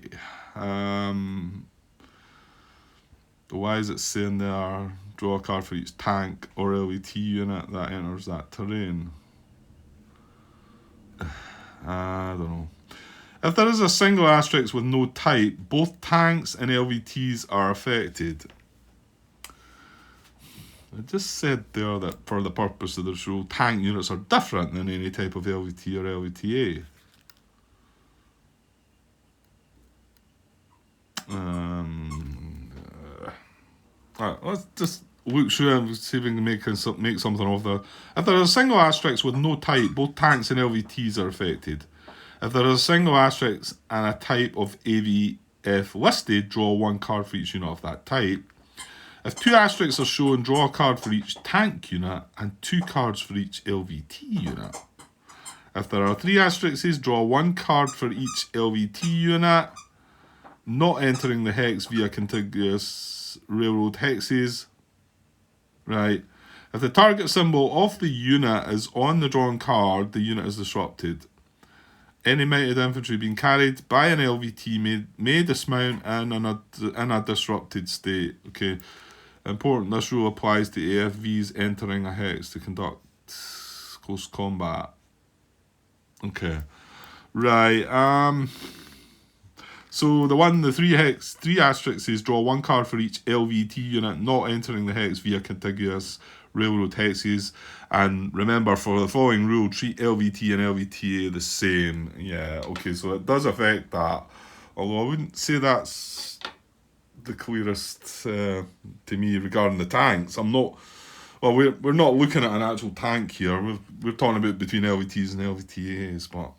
Why is it saying they are Draw a card for each tank or LVT unit that enters that terrain. I don't know. If there is a single asterisk with no type, both tanks and LVTs are affected. I just said there that for the purpose of this rule, tank units are different than any type of LVT or LVTA. Right, let's just look through and see if we can make something of that. If there is a single asterisk with no type, both tanks and LVTs are affected. If there is a single asterisk and a type of AVF listed, draw one card for each unit of that type. If two asterisks are shown, draw a card for each tank unit and 2 cards for each LVT unit. If there are 3 asterisks, draw 1 card for each LVT unit, not entering the hex via contiguous railroad hexes. Right. If the target symbol of the unit is on the drawn card, the unit is disrupted. Any mounted infantry being carried by an LVT may dismount in a disrupted state. Okay. Important, this rule applies to AFVs entering a hex to conduct close combat. Okay. Right, so the 3 asterisks says draw 1 card for each LVT unit not entering the hex via contiguous railroad hexes. And remember, for the following rule, treat LVT and LVTA the same. Yeah, okay, so it does affect that. Although I wouldn't say that's the clearest to me regarding the tanks. We're not looking at an actual tank here. We're talking about between LVTs and LVTAs, but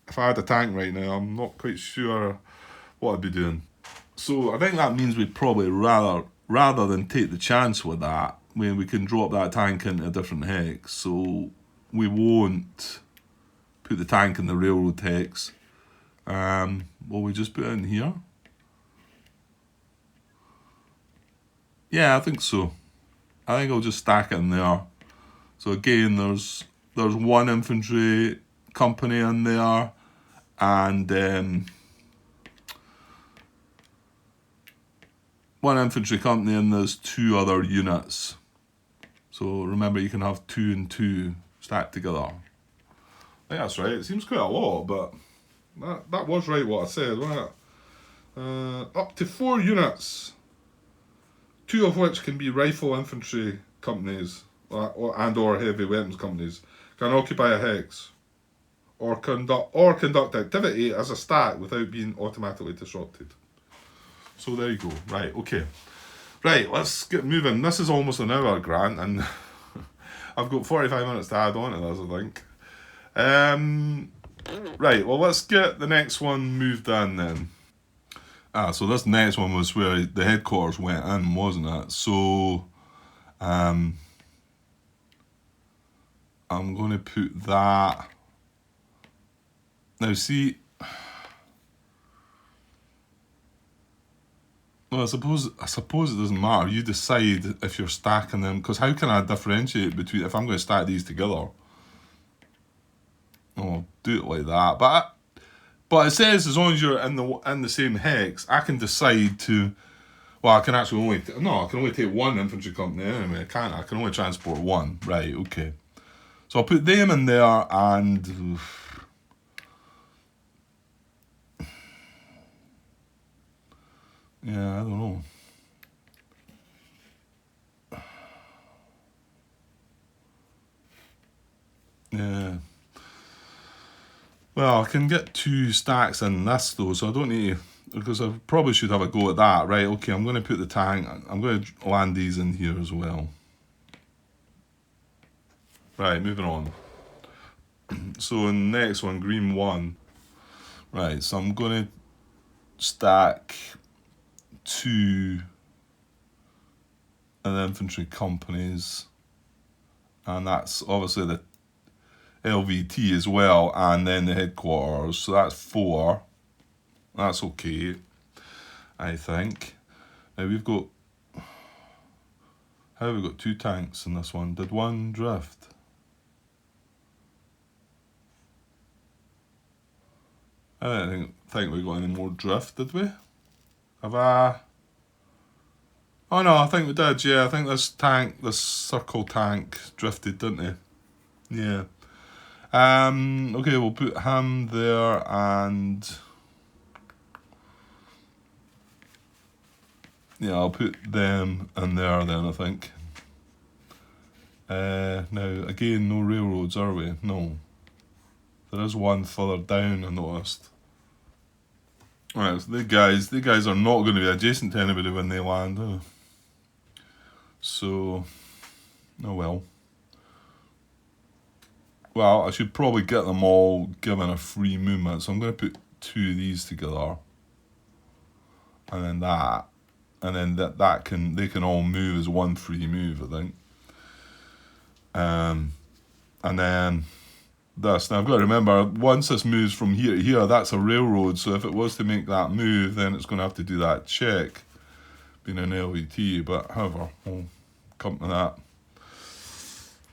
if I had a tank right now, I'm not quite sure what I'd be doing. So I think that means we'd probably rather than take the chance with that, when we can drop that tank into a different hex. So we won't put the tank in the railroad hex. Will we just put it in here? Yeah, I think so. I think I'll just stack it in there. So again, there's 1 infantry company in there, and 1 infantry company, and there's 2 other units. So remember, you can have 2 and 2 stacked together. I think that's right. It seems quite a lot, but that was right what I said, wasn't it? Up to 4 units, 2 of which can be rifle infantry companies and or heavy weapons companies, can occupy a hex or conduct activity as a stack without being automatically disrupted. So there you go. Right, okay. Right, let's get moving. This is almost an hour, Grant, and I've got 45 minutes to add on to this, I think. Right, well, let's get the next one moved in then. So this next one was where the headquarters went in, wasn't it? So I'm going to put that. Now see, well, I suppose it doesn't matter. You decide if you're stacking them, because how can I differentiate between if I'm going to stack these together? I'll do it like that. But it says as long as you're in the same hex, I can decide to. Well, I can actually I can only take 1 infantry company anyway. I can only transport 1. Right, okay. So I'll put them in there, and yeah, I don't know. Yeah. Well, I can get 2 stacks in this though, so I don't need to, because I probably should have a go at that. Right, okay, I'm going to put the tank, I'm going to land these in here as well. Right, moving on. So in the next one, green 1. Right, so I'm going to stack 2 in infantry companies, and that's obviously the LVT as well, and then the headquarters, so that's 4. That's okay, I think. Now we've got, how have we got 2 tanks in this one? Did 1 drift? I don't think we got any more drift, did we? Have I? Oh no, I think we did, yeah. I think this circle tank drifted, didn't it? Yeah. Okay, we'll put him there and... Yeah, I'll put them in there then, I think. Now, again, no railroads, are we? No. There is one further down, I noticed. Right, so the guys are not going to be adjacent to anybody when they land, are they? So, oh well. Well, I should probably get them all given a free movement, so I'm going to put 2 of these together. And then that. And then they can all move as one free move, I think. And then this. Now I've got to remember, once this moves from here to here, that's a railroad, so if it was to make that move, then it's going to have to do that check, being an LVT, but however, we'll come to that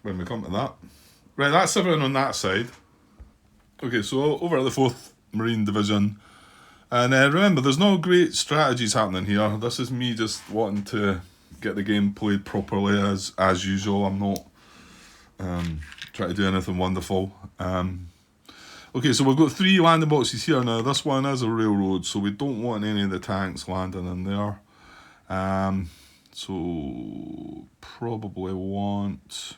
when we come to that. Right, that's everything on that side. Okay, so over at the 4th Marine Division, and remember, there's no great strategies happening here. This is me just wanting to get the game played properly as usual. I'm not trying to do anything wonderful. Okay, so we've got 3 landing boxes here now. This one is a railroad, so we don't want any of the tanks landing in there. So probably want...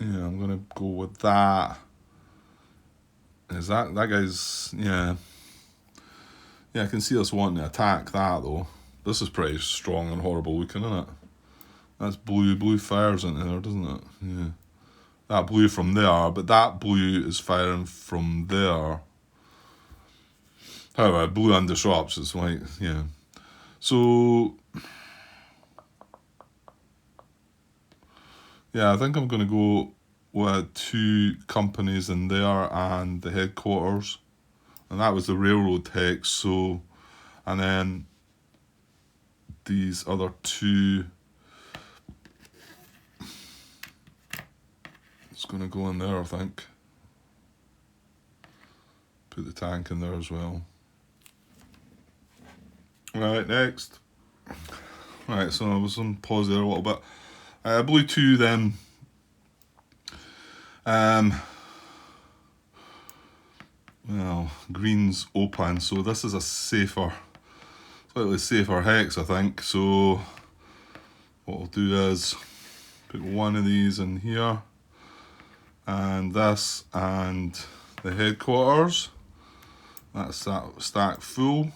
Yeah, I'm going to go with that. Is that guy's... Yeah. Yeah, I can see us wanting to attack that, though. This is pretty strong and horrible looking, isn't it? That's blue. Blue fires into there, doesn't it? Yeah. That blue from there, but that blue is firing from there. However, blue undisrupts, it's like, yeah. So... Yeah, I think I'm going to go with 2 companies in there and the headquarters. And that was the railroad hex, so... And then these other 2... It's going to go in there, I think. Put the tank in there as well. Right, next. Right, so I was on pause there a little bit. Blue 2 then. Well, green's open, so this is a slightly safer hex, I think. So what I'll do is put 1 of these in here, and this, and the headquarters. That's that stack full.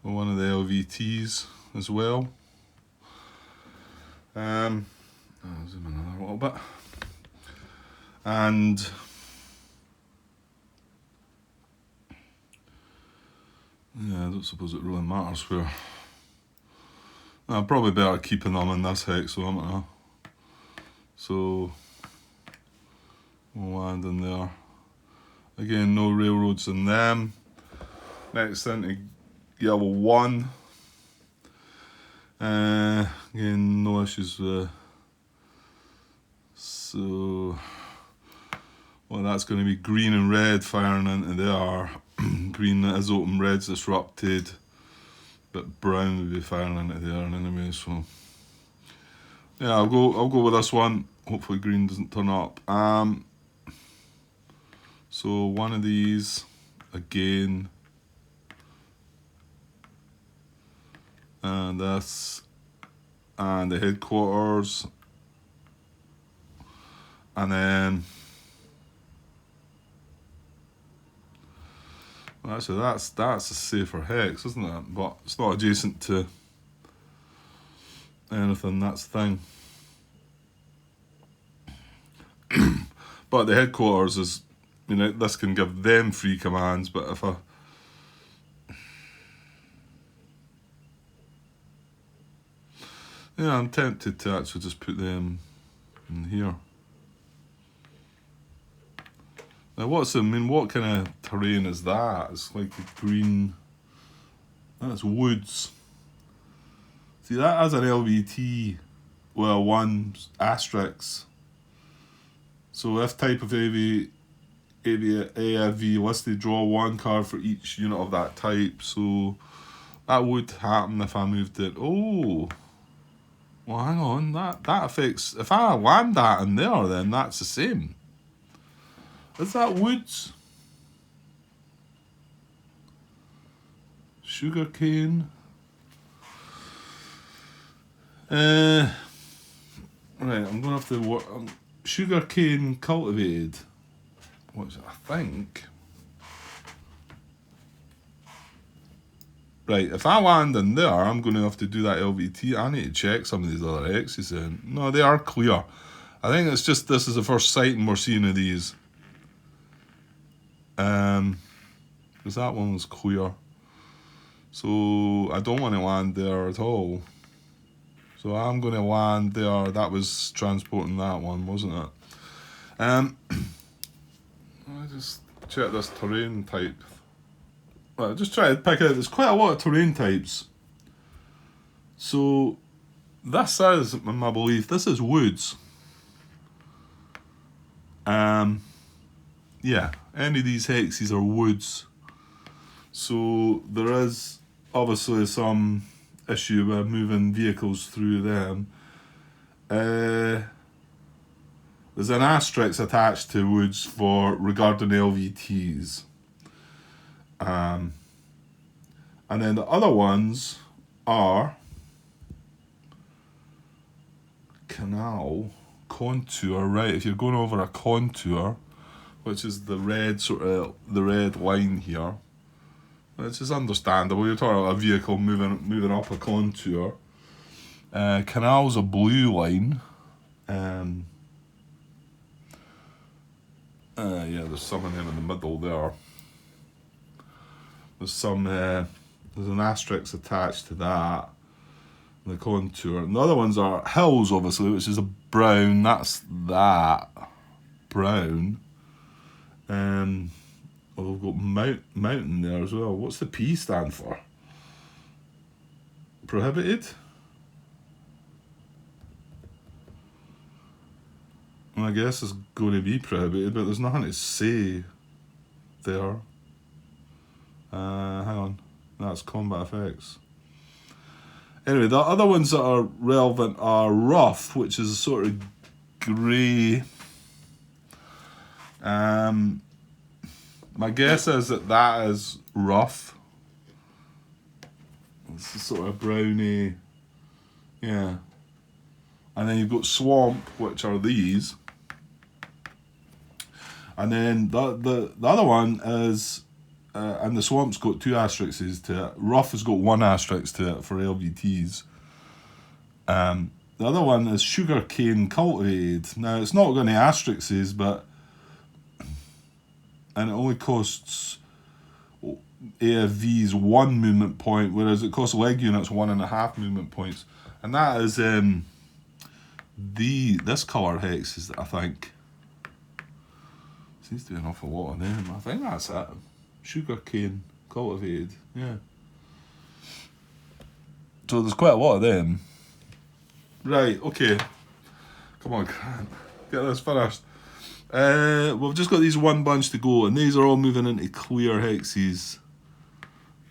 1 of the LVTs as well. I'll zoom in another little bit. And yeah, I don't suppose it really matters where. Probably better keeping them in this hex, so I'm gonna. So we'll land in there. Again, no railroads in them. Next into yellow 1. Again, no issues with. So, well, that's going to be green and red firing into there. Green is open, red's disrupted, but brown will be firing into there anyway. So, yeah, I'll go with this one. Hopefully, green doesn't turn up. So 1 of these again, and this, and the headquarters, and then well, actually that's a safer hex, isn't it? But it's not adjacent to anything. That's the thing. But the headquarters is, you know, this can give them free commands. But if I I'm tempted to actually just put them in here. Now what kind of terrain is that? It's like a green, that's woods. See, that has an LVT, well, 1 asterisk. So if type of AV, area AFV listed, draw one card for each unit of that type. So that would happen if I moved it. Oh, well, hang on. That affects. If I land that in there, then that's the same. Is that woods? Sugarcane. Right, I'm gonna have to work. Sugarcane cultivated. What's it? I think. Right, if I land in there, I'm going to have to do that LVT. I need to check some of these other X's in. No, they are clear. I think it's just this is the first sighting we're seeing of these. Because that one was clear. So I don't want to land there at all. So I'm going to land there. That was transporting that one, wasn't it? I just check this terrain type. Well, just try to pick out. There's quite a lot of terrain types. So this is, in my belief, this is woods. Yeah, any of these hexes are woods. So there is obviously some issue with moving vehicles through them. There's an asterisk attached to woods for regarding LVTs. And then the other ones are canal, contour, right? If you're going over a contour, which is the red the red line here, which is understandable. You're talking about a vehicle moving up a contour. Canal's a blue line. Yeah, there's some of them in the middle there. There's some. There's an asterisk attached to that. The contour. And the other ones are hills, obviously, which is a brown. That's that brown. Well, we've got mountain there as well. What's the P stand for? Prohibited? Well, I guess it's going to be prohibited, but there's nothing to say there. Hang on. That's combat effects. Anyway, the other ones that are relevant are rough, which is a sort of grey. My guess is that is rough. It's a sort of browny, yeah. And then you've got swamp, which are these. And then the other one is, and the swamp's got 2 asterisks to it. Rough has got 1 asterisk to it for LVTs. The other one is sugarcane cultivated. Now it's not got any asterisks, but and it only costs AFVs 1 movement point, whereas it costs leg units 1.5 movement points, and that is this colour hexes, I think. Seems to be an awful lot of them. I think that's it. Sugarcane cultivated, yeah. So there's quite a lot of them. Right, okay. Come on, Grant. Get this finished. We've just got these one bunch to go, and these are all moving into clear hexes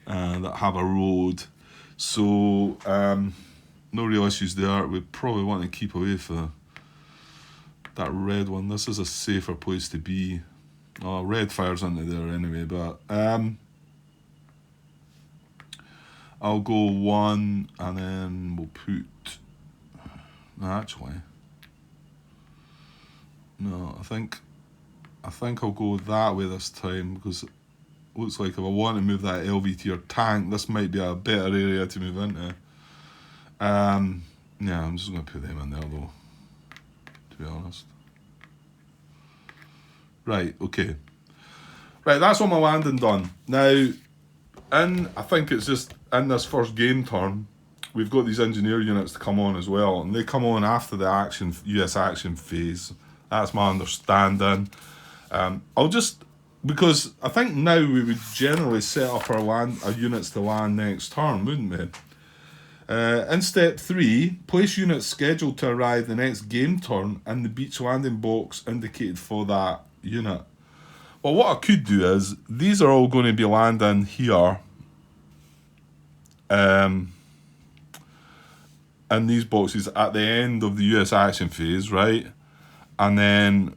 that have a road. So, no real issues there. We probably want to keep away from that red one. This is a safer place to be. Oh, red fires into there anyway, but I'll go 1, and then we'll put. No, actually, no. I think I'll go that way this time, because it looks like if I want to move that LVT or tank, this might be a better area to move into. Yeah, I'm just going to put them in there though, to be honest. Right, okay. Right, that's all my landing done. Now, I think it's just in this first game turn, we've got these engineer units to come on as well, and they come on after the US action phase. That's my understanding. I'll just, because I think now we would generally set up our units to land next turn, wouldn't we? In step 3, place units scheduled to arrive the next game turn in the beach landing box indicated for that unit. Well, what I could do is, these are all going to be landing here. In these boxes at the end of the US action phase, right? And then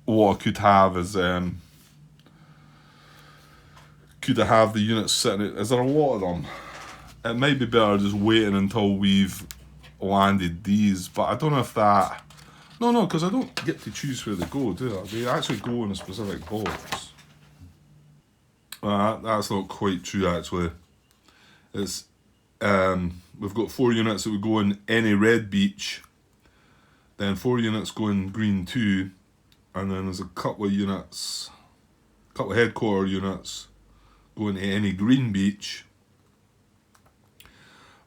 what I could have is, could I have the units sitting? Is there a lot of them? It might be better just waiting until we've landed these, but I don't know if that... No, because I don't get to choose where they go, do I? They actually go in a specific box. That's not quite true, actually. It's we've got 4 units that would go in any red beach, then 4 units go in green 2, and then there's a couple of units, couple of headquarter units going to any green beach,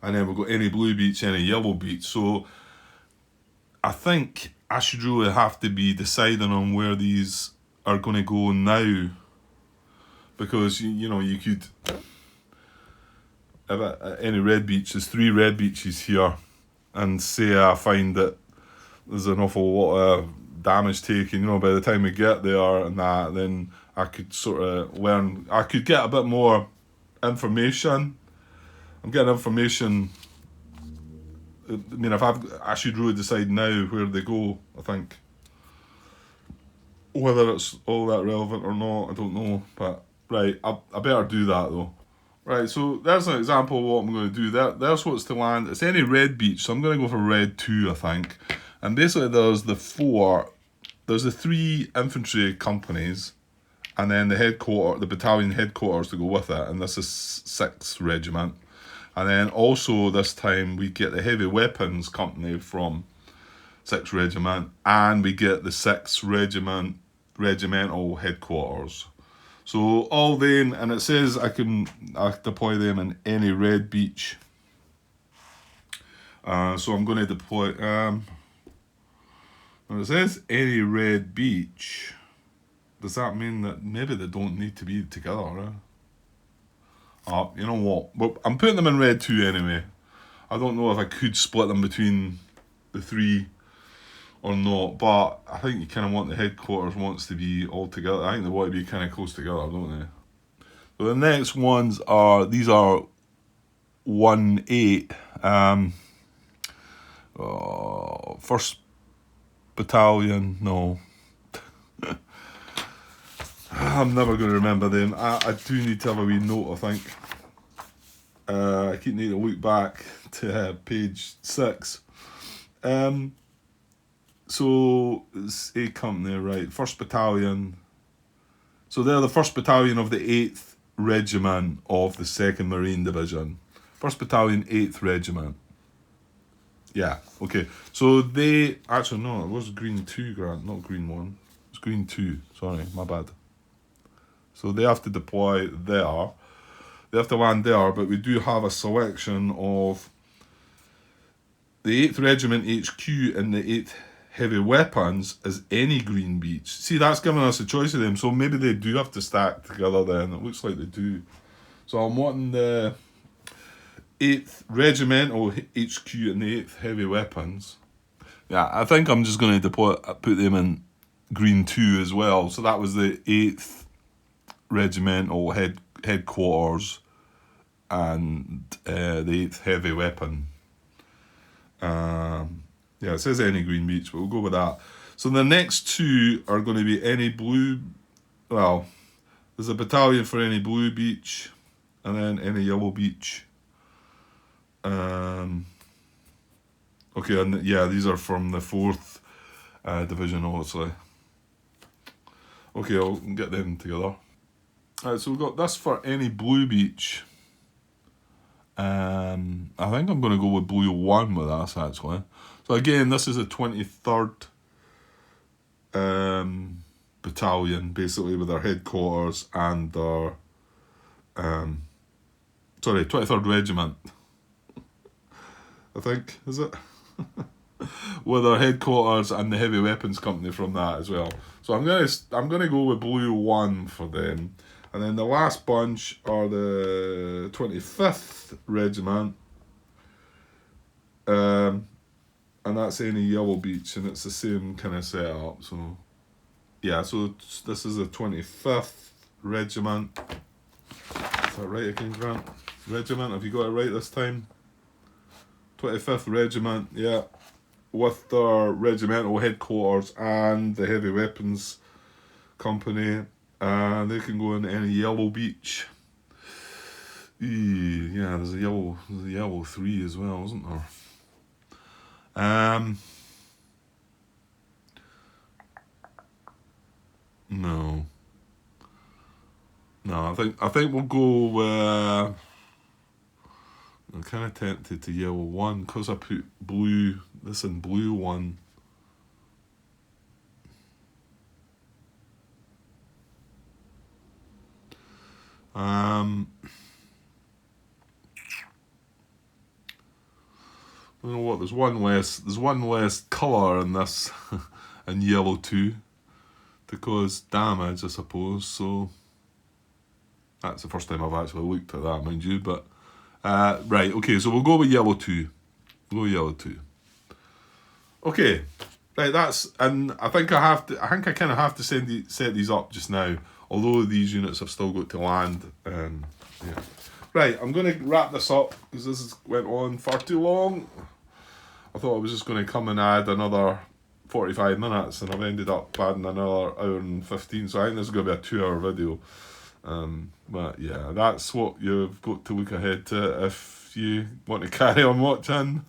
and then we've got any blue beach, any yellow beach. So I think I should really have to be deciding on where these are going to go now, because you know, you could, if at any red beach, there's 3 red beaches here, and say I find that there's an awful lot of damage taken, you know, by the time we get there and that, then I could sort of learn, I could get a bit more information. I'm getting information. I mean, I should really decide now where they go, I think. Whether it's all that relevant or not, I don't know. But, right, I better do that, though. Right, so there's an example of what I'm going to do. There's what's to land. It's any red beach, so I'm going to go for red 2, I think. And basically there's the 3 infantry companies, and then the battalion headquarters to go with it, and this is 6th Regiment. And then also this time we get the heavy weapons company from 6th Regiment, and we get the 6th Regiment regimental headquarters. So all then, and it says I deploy them in any red beach. So I'm going to deploy, when it says any red beach, does that mean that maybe they don't need to be together, right? You know what? Well, I'm putting them in red 2 anyway. I don't know if I could split them between the 3 or not, but I think you kind of want the headquarters wants to be all together. I think they want to be kind of close together, don't they? So the next ones are, these are 1-8. 1st Battalion, no. I'm never going to remember them. I do need to have a wee note, I think. I keep needing to look back to page 6. So it's A company, right? 1st Battalion. So they're the 1st Battalion of the 8th Regiment of the 2nd Marine Division. 1st Battalion, 8th Regiment. Yeah, okay. So they, actually no, it was green 2, Grant, not green 1. It's green 2, sorry, my bad. So they have to deploy there. They have to land there, but we do have a selection of the 8th Regiment HQ and the 8th Heavy Weapons as any green beach. See, that's giving us a choice of them, so maybe they do have to stack together then. It looks like they do. So I'm wanting the 8th Regimental HQ and the 8th Heavy Weapons. Yeah, I think I'm just going to put them in green 2 as well. So that was the 8th Regimental headquarters and the 8th Heavy Weapon. Yeah, it says any green beach, but we'll go with that. So the next 2 are going to be any blue, well, there's a battalion for any blue beach, and then any yellow beach. Okay, and yeah, these are from the 4th Division, obviously. Okay, I'll get them together. Alright, so we've got this for any blue beach. I think I'm going to go with blue 1 with this, actually. So again, this is a 23rd battalion, basically, with their headquarters and their 23rd Regiment, I think, is it? With their headquarters and the heavy weapons company from that as well. So I'm gonna go with blue 1 for them. And then the last bunch are the 25th Regiment. And that's any yellow beach, and it's the same kind of setup. So yeah, so this is the 25th Regiment. Is that right again, Grant? Regiment, have you got it right this time? 25th Regiment, yeah. With their regimental headquarters and the Heavy Weapons Company. They can go into any yellow beach. Yeah, there's a yellow 3 as well, isn't there? No. No, I think we'll go. I'm kind of tempted to yellow 1 because I put blue. This in blue 1. You know what? There's one less colour in this, in yellow 2, to cause damage, I suppose. So that's the first time I've actually looked at that, mind you. But right, okay. So we'll go with yellow 2. We'll go yellow 2. Okay, right. And I think I kind of have to set these up just now. Although these units have still got to land. Yeah. Right, I'm going to wrap this up because this has went on far too long. I thought I was just going to come and add another 45 minutes, and I've ended up adding another hour and 15. So I think this is going to be a 2-hour video. But yeah, that's what you've got to look ahead to if you want to carry on watching.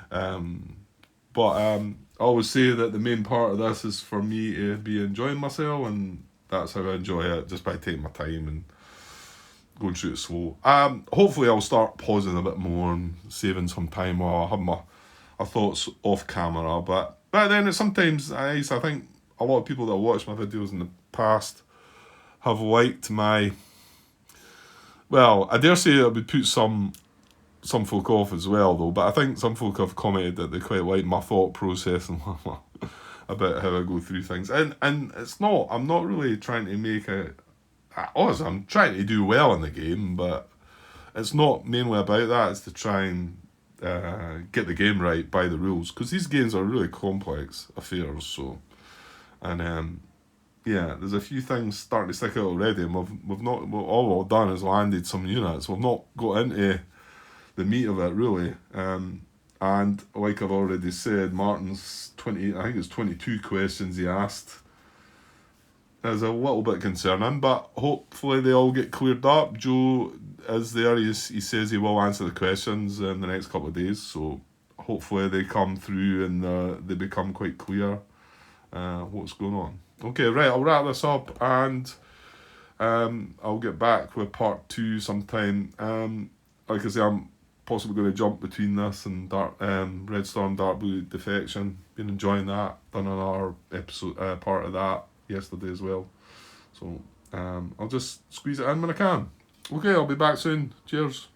But I always say that the main part of this is for me to be enjoying myself, and that's how I enjoy it, just by taking my time and going through it slow. Hopefully I'll start pausing a bit more and saving some time while I have my thoughts off camera. But then sometimes I think a lot of people that watch my videos in the past have liked my. Well, I dare say it would put some folk off as well, though. But I think some folk have commented that they quite like my thought process and about how I go through things. And it's not. I'm not really trying to make a. Honestly, I'm trying to do well in the game, but it's not mainly about that. It's to try and get the game right by the rules, because these games are really complex affairs. So, and yeah, there's a few things starting to stick out already, and all we've done is landed some units. We've not got into the meat of it really. And like I've already said, Martin's 22 questions he asked is a little bit concerning, but hopefully they all get cleared up. Joe is there. He says he will answer the questions in the next couple of days, so hopefully they come through and they become quite clear what's going on. Okay, right, I'll wrap this up, and I'll get back with part 2 sometime. Like I say, I'm possibly going to jump between this and Red Storm Dark Blue Defection. Been enjoying that. Done another episode, part of that yesterday as well. So I'll just squeeze it in when I can. Okay, I'll be back soon. Cheers.